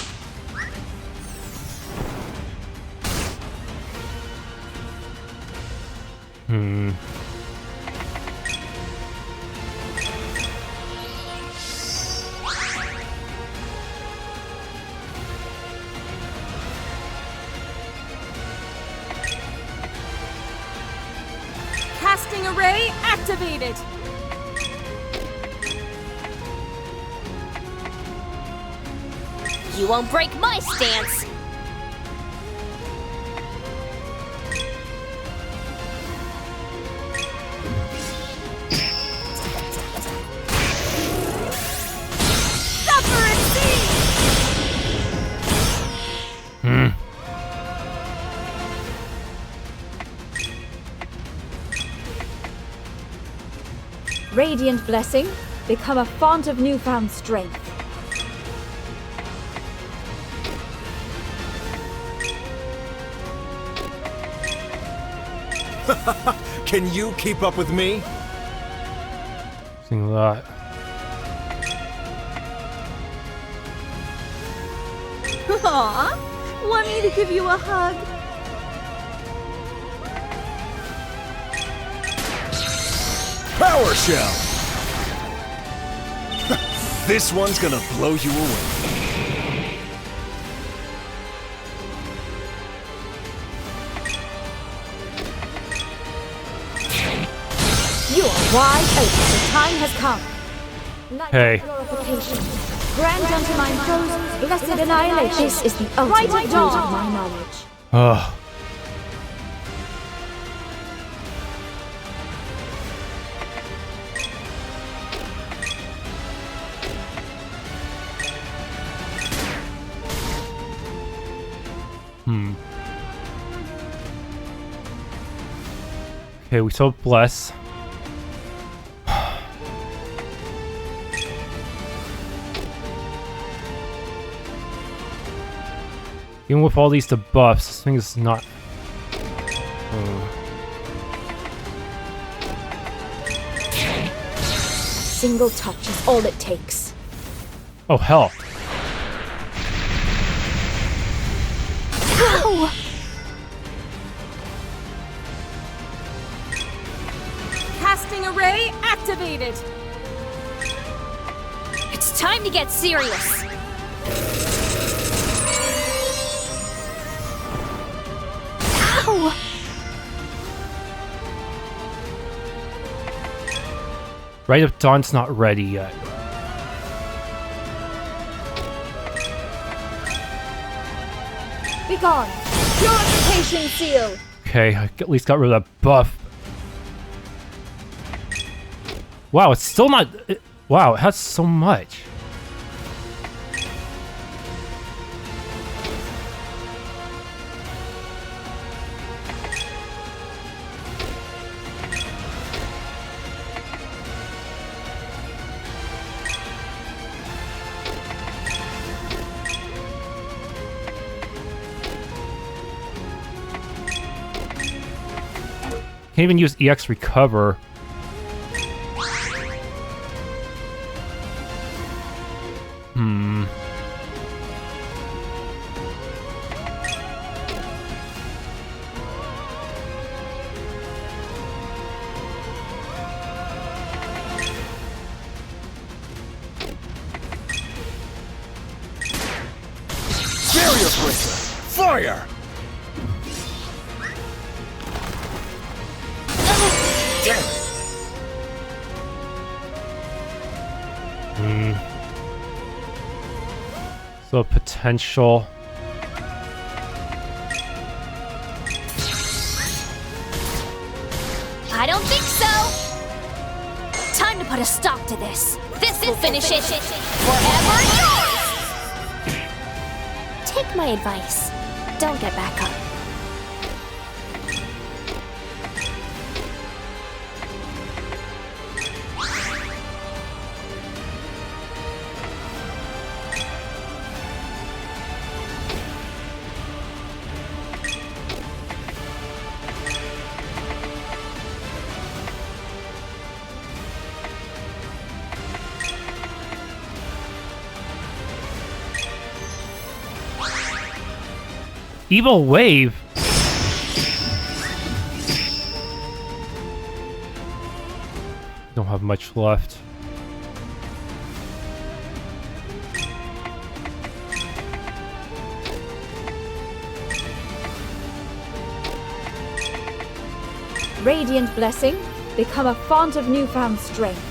Casting array activated! You won't break my stance. Radiant blessing, become a font of newfound strength. Can you keep up with me? Seeing that. Aw, want me to give you a hug? Power shell! This one's gonna blow you away. You are wide open. The time has come. Light Hey. glorification. Grant unto mine foes blessed annihilation. This is the ultimate dawn of my knowledge. Ugh. Okay, we saw bless. Even with all these debuffs, this thing is not. Single touch is all it takes. Oh hell! Ow! Casting array activated. It's time to get serious. Ow! Right if Dawn's not ready yet. Begone! Purification seal! Okay, I at least got rid of that buff. Wow, it's still not. Wow, it has so much. Can't even use EX recover. Fire! Damn it! So potential. I don't think so. Time to put a stop to this. This will finish it. Forever yours. Take my advice. Don't get back up. Evil wave. Don't have much left. Radiant blessing, become a font of newfound strength.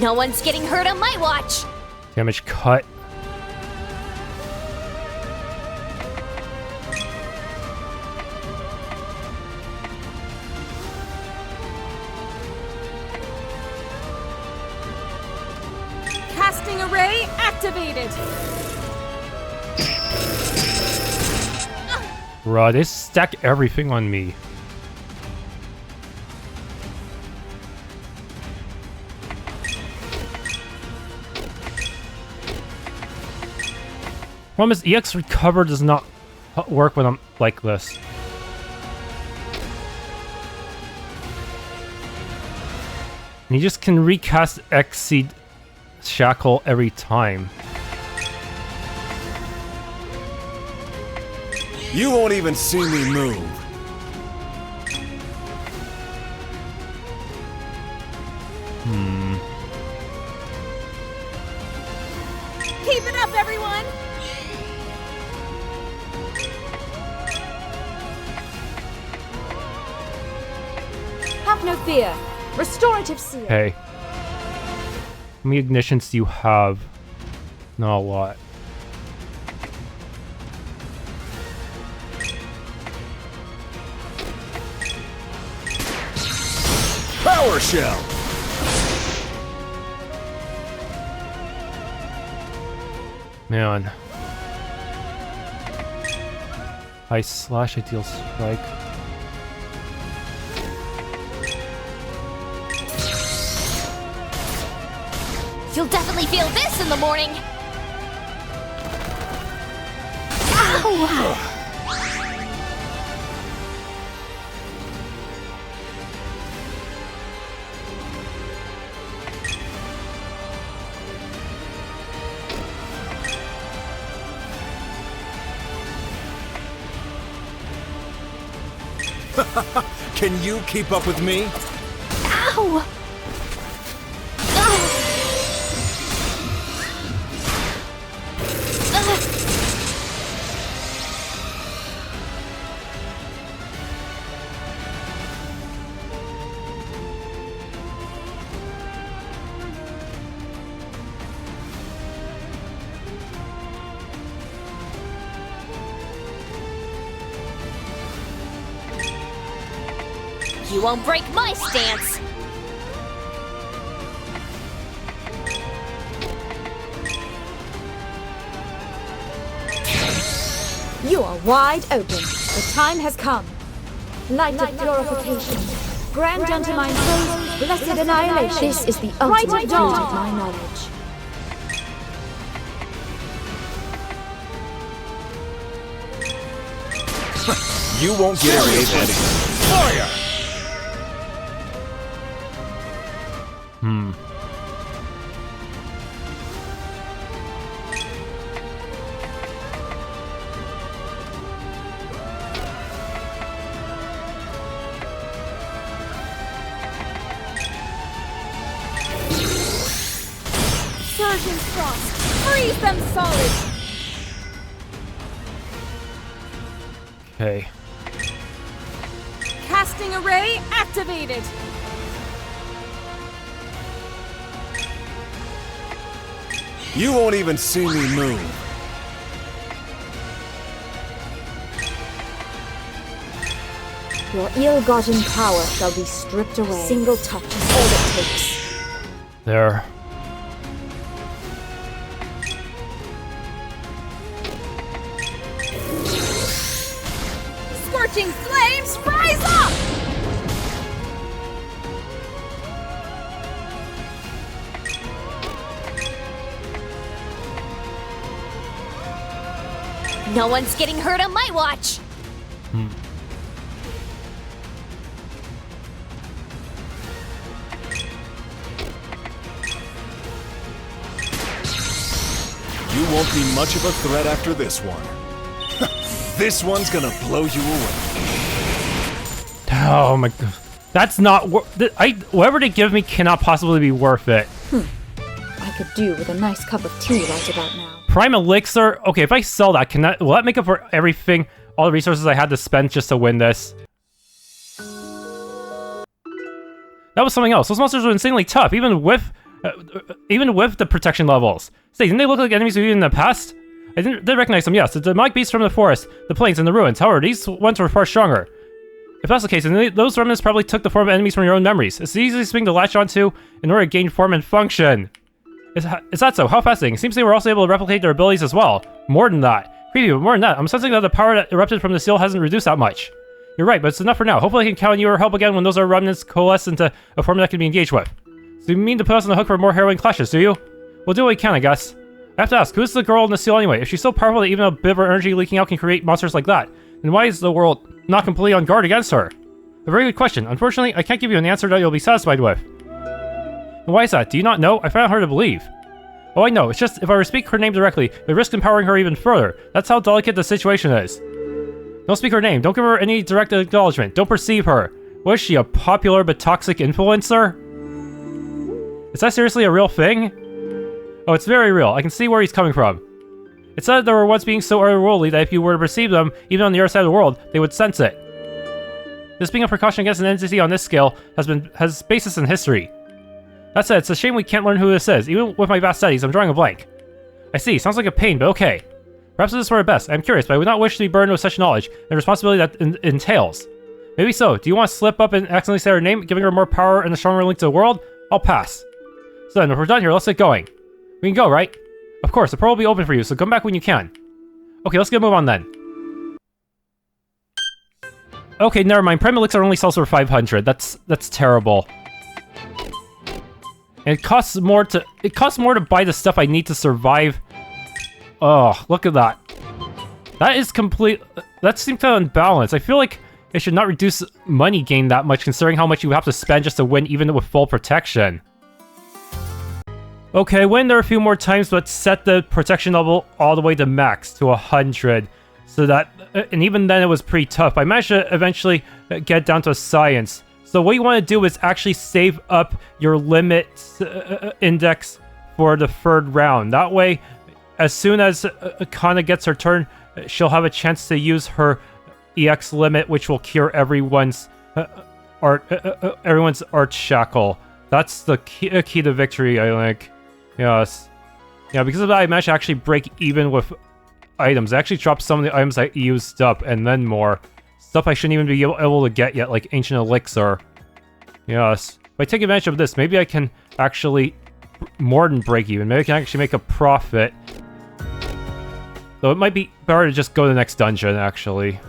No one's getting hurt on my watch! Damage cut. Casting array activated! Bruh, they stack everything on me. Problem is, EX Recover does not work when I'm like this. And you just can recast Exceed Shackle every time. You won't even see me move. Keep it up, everyone! Have no fear. Restorative seal. Hey. How many ignitions do you have? Not a lot. Power shell! Man. Ice slash, ideal strike. You'll definitely feel this in the morning! Ow! Can you keep up with me? Ow! You won't break my stance! You are wide open. The time has come. Light of purification. Grant unto my soul blessed annihilation. This is the ultimate dawn of my knowledge. You won't get away with that again. Fire! Surgeon's Frost! Freeze them solid! Okay. Casting array activated! You won't even see me move. Your ill-gotten power shall be stripped away. Single touch is all it takes. There. Scorching flames, rise up! No one's getting hurt on my watch! You won't be much of a threat after this one. This one's gonna blow you away. Oh my god. That's not whatever they give me cannot possibly be worth it. I could do with a nice cup of tea right about now. Prime Elixir. Okay, if I sell that, will that make up for everything, all the resources I had to spend just to win this? That was something else. Those monsters were insanely tough, even with Even with the protection levels. Say, didn't they look like enemies we've used in the past? I did recognize them, yes. The demonic beasts from the forest, the plains, and the ruins. However, these ones were far stronger. If that's the case, then those remnants probably took the form of enemies from your own memories. It's the easiest thing to latch onto in order to gain form and function. Is that so? How fascinating. It seems they were also able to replicate their abilities as well. More than that. Creepy, but more than that, I'm sensing that the power that erupted from the seal hasn't reduced that much. You're right, but it's enough for now. Hopefully I can count on your help again when those remnants coalesce into a form that can be engaged with. So you mean to put us on the hook for more harrowing clashes, do you? We'll do what we can, I guess. I have to ask, who's the girl in the seal anyway? If she's so powerful that even a bit of her energy leaking out can create monsters like that, then why is the world not completely on guard against her? A very good question. Unfortunately, I can't give you an answer that you'll be satisfied with. And why is that? Do you not know? I find it hard to believe. Oh, I know. It's just, if I were to speak her name directly, it risks empowering her even further. That's how delicate the situation is. Don't speak her name. Don't give her any direct acknowledgement. Don't perceive her. Was she a popular but toxic influencer? Is that seriously a real thing? Oh, it's very real. I can see where he's coming from. It said there were once beings so otherworldly that if you were to perceive them, even on the other side of the world, they would sense it. This being a precaution against an entity on this scale has basis in history. That said, it's a shame we can't learn who this is. Even with my vast studies, I'm drawing a blank. I see. Sounds like a pain, but okay. Perhaps this is for our best. I'm curious, but I would not wish to be burdened with such knowledge and responsibility that entails. Maybe so. Do you want to slip up and accidentally say her name, giving her more power and a stronger link to the world? I'll pass. So then, if we're done here, let's get going. We can go, right? Of course, the portal will be open for you, so come back when you can. Okay, let's get a move on then. Okay, never mind. Prime Elixir only sells for 500. That's terrible. And it costs more to buy the stuff I need to survive. Oh, look at that. That is complete. That seems kind of unbalanced. I feel like it should not reduce money gain that much, considering how much you have to spend just to win, even with full protection. Okay, win there a few more times, but set the protection level all the way to max, to 100. So that, and even then it was pretty tough. I managed to eventually get down to science. So what you want to do is actually save up your limit index for the third round. That way, as soon as Kana gets her turn, she'll have a chance to use her EX limit, which will cure everyone's art shackle. That's the key to victory, I think. Yes. Yeah, because of that, I managed to actually break even with items. I actually dropped some of the items I used up, and then more. Stuff I shouldn't even be able to get yet, like Ancient Elixir. Yes. If I take advantage of this, maybe I can actually more than break even. Maybe I can actually make a profit. Though it might be better to just go to the next dungeon, actually.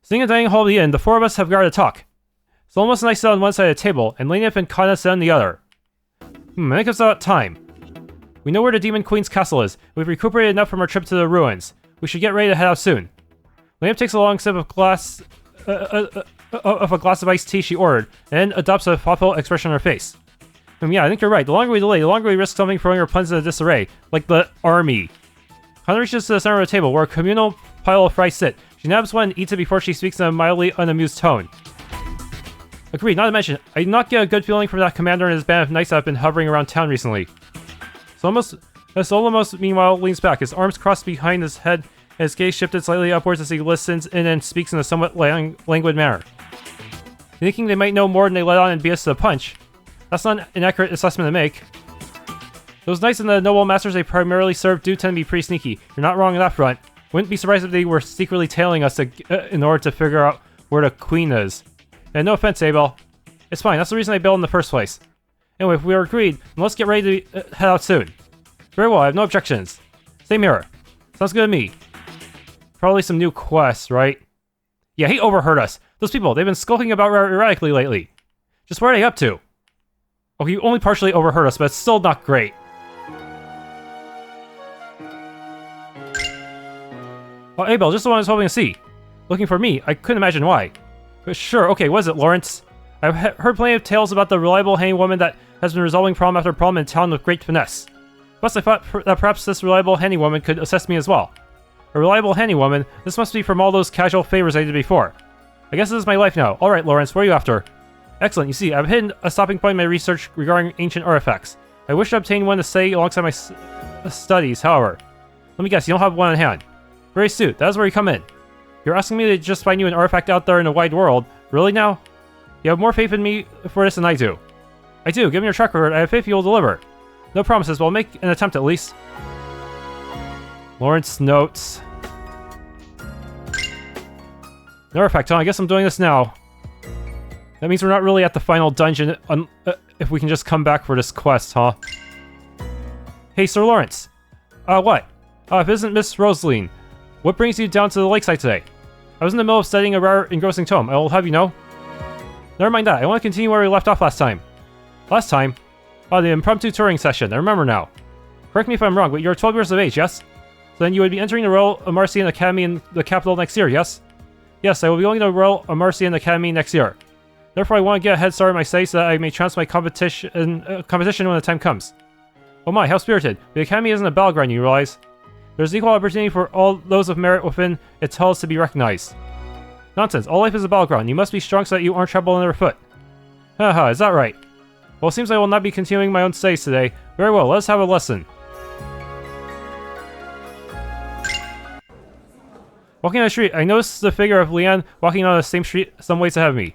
Sitting in the dining hall of the inn, the four of us have got to talk. Solomos and I sit on one side of the table, and Lenif and Kana sit on the other. I think it's about time. We know where the Demon Queen's castle is. We've recuperated enough from our trip to the ruins. We should get ready to head out soon. Lenif takes a long sip of a glass of iced tea she ordered, and then adopts a thoughtful expression on her face. Yeah, I think you're right. The longer we delay, the longer we risk something throwing our plans into disarray, like the army. Kana reaches to the center of the table, where a communal pile of fries sit. She nabs one and eats it before she speaks in a mildly unamused tone. Agreed, not to mention, I did not get a good feeling from that commander and his band of knights that have been hovering around town recently. Solomos, meanwhile, leans back, his arms crossed behind his head, and his gaze shifted slightly upwards as he listens in and speaks in a somewhat languid manner. Thinking they might know more than they let on and beat us to the punch. That's not an inaccurate assessment to make. Those knights and the noble masters they primarily serve do tend to be pretty sneaky. You're not wrong on that front. Wouldn't be surprised if they were secretly tailing us in order to figure out where the queen is. And no offense, Abelle. It's fine, that's the reason I bailed in the first place. Anyway, if we are agreed, then let's get ready to head out soon. Very well, I have no objections. Same here. Sounds good to me. Probably some new quests, right? Yeah, he overheard us. Those people, they've been skulking about erratically lately. Just what are they up to? Oh, he only partially overheard us, but it's still not great. Oh, Abelle, just the one I was hoping to see. Looking for me, I couldn't imagine why. But sure, okay, what is it, Lawrence? I've heard plenty of tales about the reliable hanging woman that has been resolving problem after problem in town with great finesse. Plus, I thought that perhaps this reliable handy woman could assist me as well. A reliable handy woman? This must be from all those casual favors I did before. I guess this is my life now. Alright, Lawrence, what are you after? Excellent, you see, I've hidden a stopping point in my research regarding ancient artifacts. I wish to obtain one to stay alongside my studies, however. Let me guess, you don't have one on hand. Very astute, that is where you come in. You're asking me to just find you an artifact out there in the wide world? Really now? You have more faith in me for this than I do. I do. Give me your track record. I have faith you will deliver. No promises, but I'll make an attempt at least. Lawrence notes. No effect, huh? I guess I'm doing this now. That means we're not really at the final dungeon if we can just come back for this quest, huh? Hey, Sir Lawrence. What? If it isn't Miss Rosaline, what brings you down to the lakeside today? I was in the middle of studying a rare, engrossing tome. I will have you know. Never mind that. I want to continue where we left off last time. Last time? The impromptu touring session. I remember now. Correct me if I'm wrong, but you're 12 years of age, yes? So then you would be entering the Royal Amarcian Academy in the capital next year, yes? Yes, I will be going to the Royal Amarcian Academy next year. Therefore, I want to get a head start on my studies so that I may chance my competition when the time comes. Oh my, how spirited. The Academy isn't a battleground, you realize. There's equal opportunity for all those of merit within its halls to be recognized. Nonsense, all life is a battleground. You must be strong so that you aren't trampled underfoot. Haha, is that right? Well, it seems I will not be continuing my own studies today. Very well, let's have a lesson. Walking on the street, I noticed the figure of Leanne walking on the same street some ways ahead of me.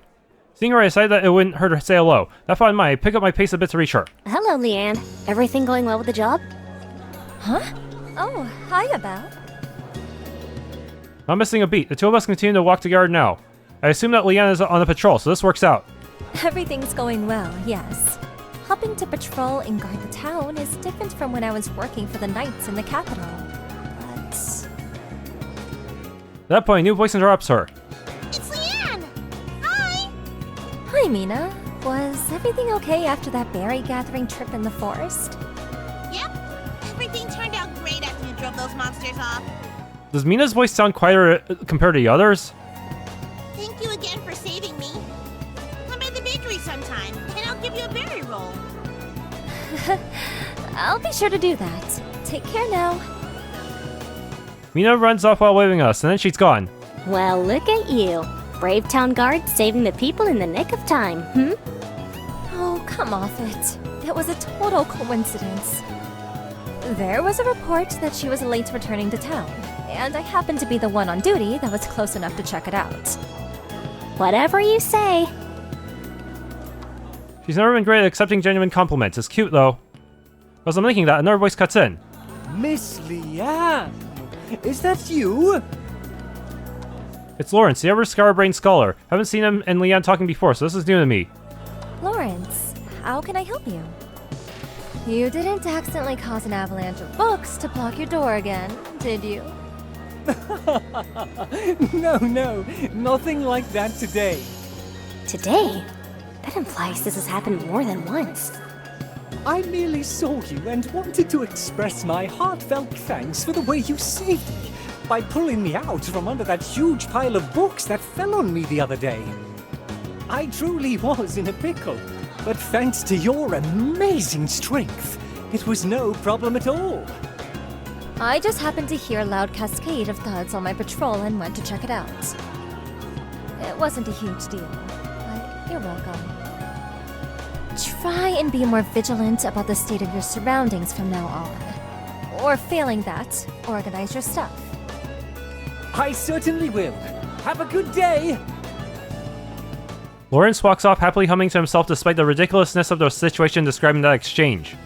Seeing her, I decided that it wouldn't hurt her to say hello. That thought in mind, I pick up my pace a bit to reach her. Hello, Leanne. Everything going well with the job? Huh? Oh, hi, Abelle. Not missing a beat. The two of us continue to walk together now. I assume that Leanne is on the patrol, so this works out. Everything's going well, yes. Helping to patrol and guard the town is different from when I was working for the knights in the capital. But... At that point, a new voice interrupts her. It's Leanne! Hi! Hi, Mina. Was everything okay after that berry gathering trip in the forest? Yep. Everything turned out great after you drove those monsters off. Does Mina's voice sound quieter compared to the others? Thank you again for saving me. Come by the bakery sometime, and I'll give you a berry roll. I'll be sure to do that. Take care now. Mina runs off while waving us, and then she's gone. Well, look at you. Brave town guard saving the people in the nick of time, Oh, come off it. It was a total coincidence. There was a report that she was late returning to town, and I happened to be the one on duty that was close enough to check it out. Whatever you say. She's never been great at accepting genuine compliments. It's cute, though. As I'm thinking that, another voice cuts in. Miss Leanne! Is that you? It's Lawrence, the ever-scarabrained scholar. Haven't seen him and Leanne talking before, so this is new to me. Lawrence, how can I help you? You didn't accidentally cause an avalanche of books to block your door again, did you? No, nothing like that today. Today? That implies this has happened more than once. I merely saw you and wanted to express my heartfelt thanks for the way you saved me by pulling me out from under that huge pile of books that fell on me the other day. I truly was in a pickle, but thanks to your amazing strength, it was no problem at all. I just happened to hear a loud cascade of thuds on my patrol and went to check it out. It wasn't a huge deal, but you're welcome. Try and be more vigilant about the state of your surroundings from now on. Or failing that, organize your stuff. I certainly will. Have a good day! Lawrence walks off happily humming to himself despite the ridiculousness of the situation described in that exchange.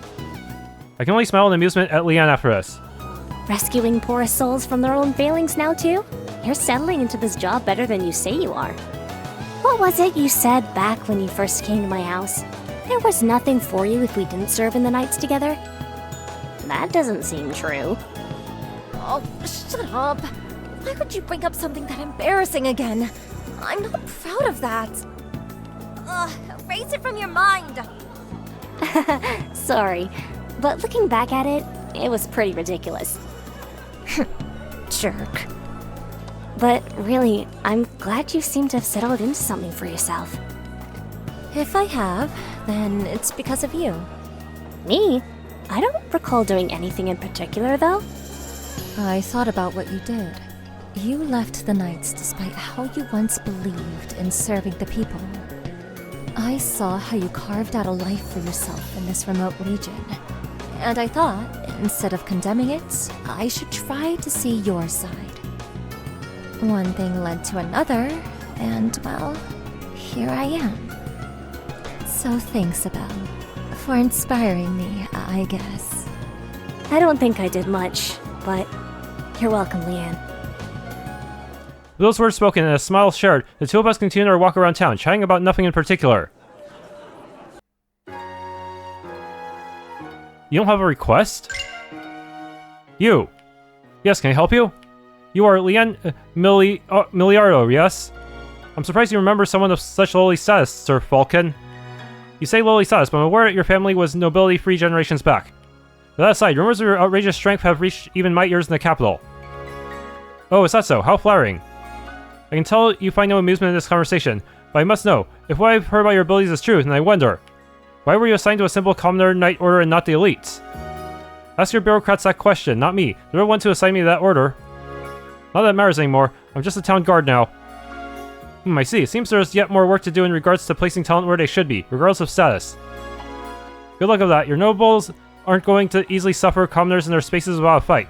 I can only smile in amusement at Leanne after this. Rescuing poor souls from their own failings now, too? You're settling into this job better than you say you are. What was it you said back when you first came to my house? There was nothing for you if we didn't serve in the nights together? That doesn't seem true. Oh, shut up! Why would you bring up something that embarrassing again? I'm not proud of that. Erase it from your mind! Sorry, but looking back at it, it was pretty ridiculous. Jerk. But really, I'm glad you seem to have settled into something for yourself. If I have, then it's because of you. Me? I don't recall doing anything in particular, though. I thought about what you did. You left the Knights despite how you once believed in serving the people. I saw how you carved out a life for yourself in this remote region. And I thought, instead of condemning it, I should try to see your side. One thing led to another, and well, here I am. So thanks, Abelle, for inspiring me, I guess. I don't think I did much, but you're welcome, Leanne. With those words spoken and a smile shared, the two of us continued our walk around town, chatting about nothing in particular. You don't have a request? You. Yes, can I help you? You are Leanne Miliardo, yes? I'm surprised you remember someone of such lowly status, Sir Falcon. You say lowly status, but I'm aware that your family was nobility 3 generations back. But that aside, rumors of your outrageous strength have reached even my ears in the capital. Oh, is that so? How flattering. I can tell you find no amusement in this conversation, but I must know, if what I've heard about your abilities is true, then I wonder, why were you assigned to a simple commoner knight order and not the elites? Ask your bureaucrats that question, not me. They're the ones who assigned me to that order. Not that it matters anymore. I'm just a town guard now. I see. It seems there's yet more work to do in regards to placing talent where they should be, regardless of status. Good luck with that. Your nobles aren't going to easily suffer commoners in their spaces without a fight.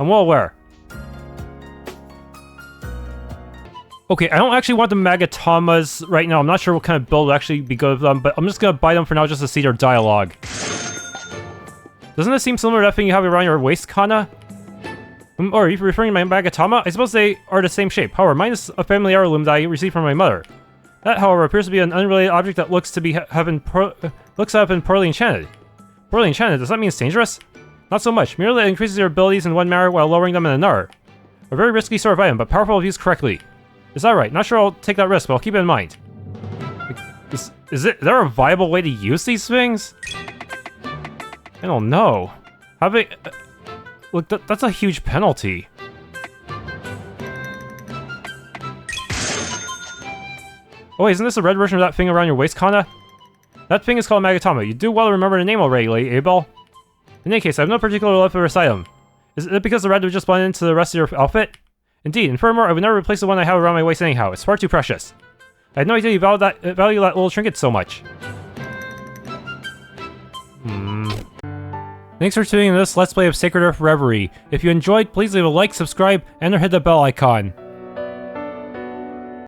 I'm well aware. Okay, I don't actually want the Magatamas right now. I'm not sure what kind of build would actually be good with them, but I'm just gonna buy them for now just to see their dialogue. Doesn't this seem similar to that thing you have around your waist, Kana? Or are you referring to my Magatama? I suppose they are the same shape. However, mine is a family heirloom that I received from my mother. That, however, appears to be an unrelated object that looks to have been poorly enchanted. Poorly enchanted? Does that mean it's dangerous? Not so much. Merely it increases your abilities in one manner while lowering them in another. A very risky sort of item, but powerful if used correctly. Is that right? Not sure I'll take that risk, but I'll keep it in mind. Is there a viable way to use these things? I don't know. Having... look, that's a huge penalty. Oh wait, isn't this a red version of that thing around your waist, Kana? That thing is called Magatama. You do well to remember the name already, Lady Abelle. In any case, I have no particular love for this item. Is it because the red would just blend into the rest of your outfit? Indeed, and furthermore, I would never replace the one I have around my waist anyhow. It's far too precious. I had no idea you value that little trinket so much. Thanks for tuning in to this Let's Play of Sacred Earth Reverie. If you enjoyed, please leave a like, subscribe, and or hit the bell icon.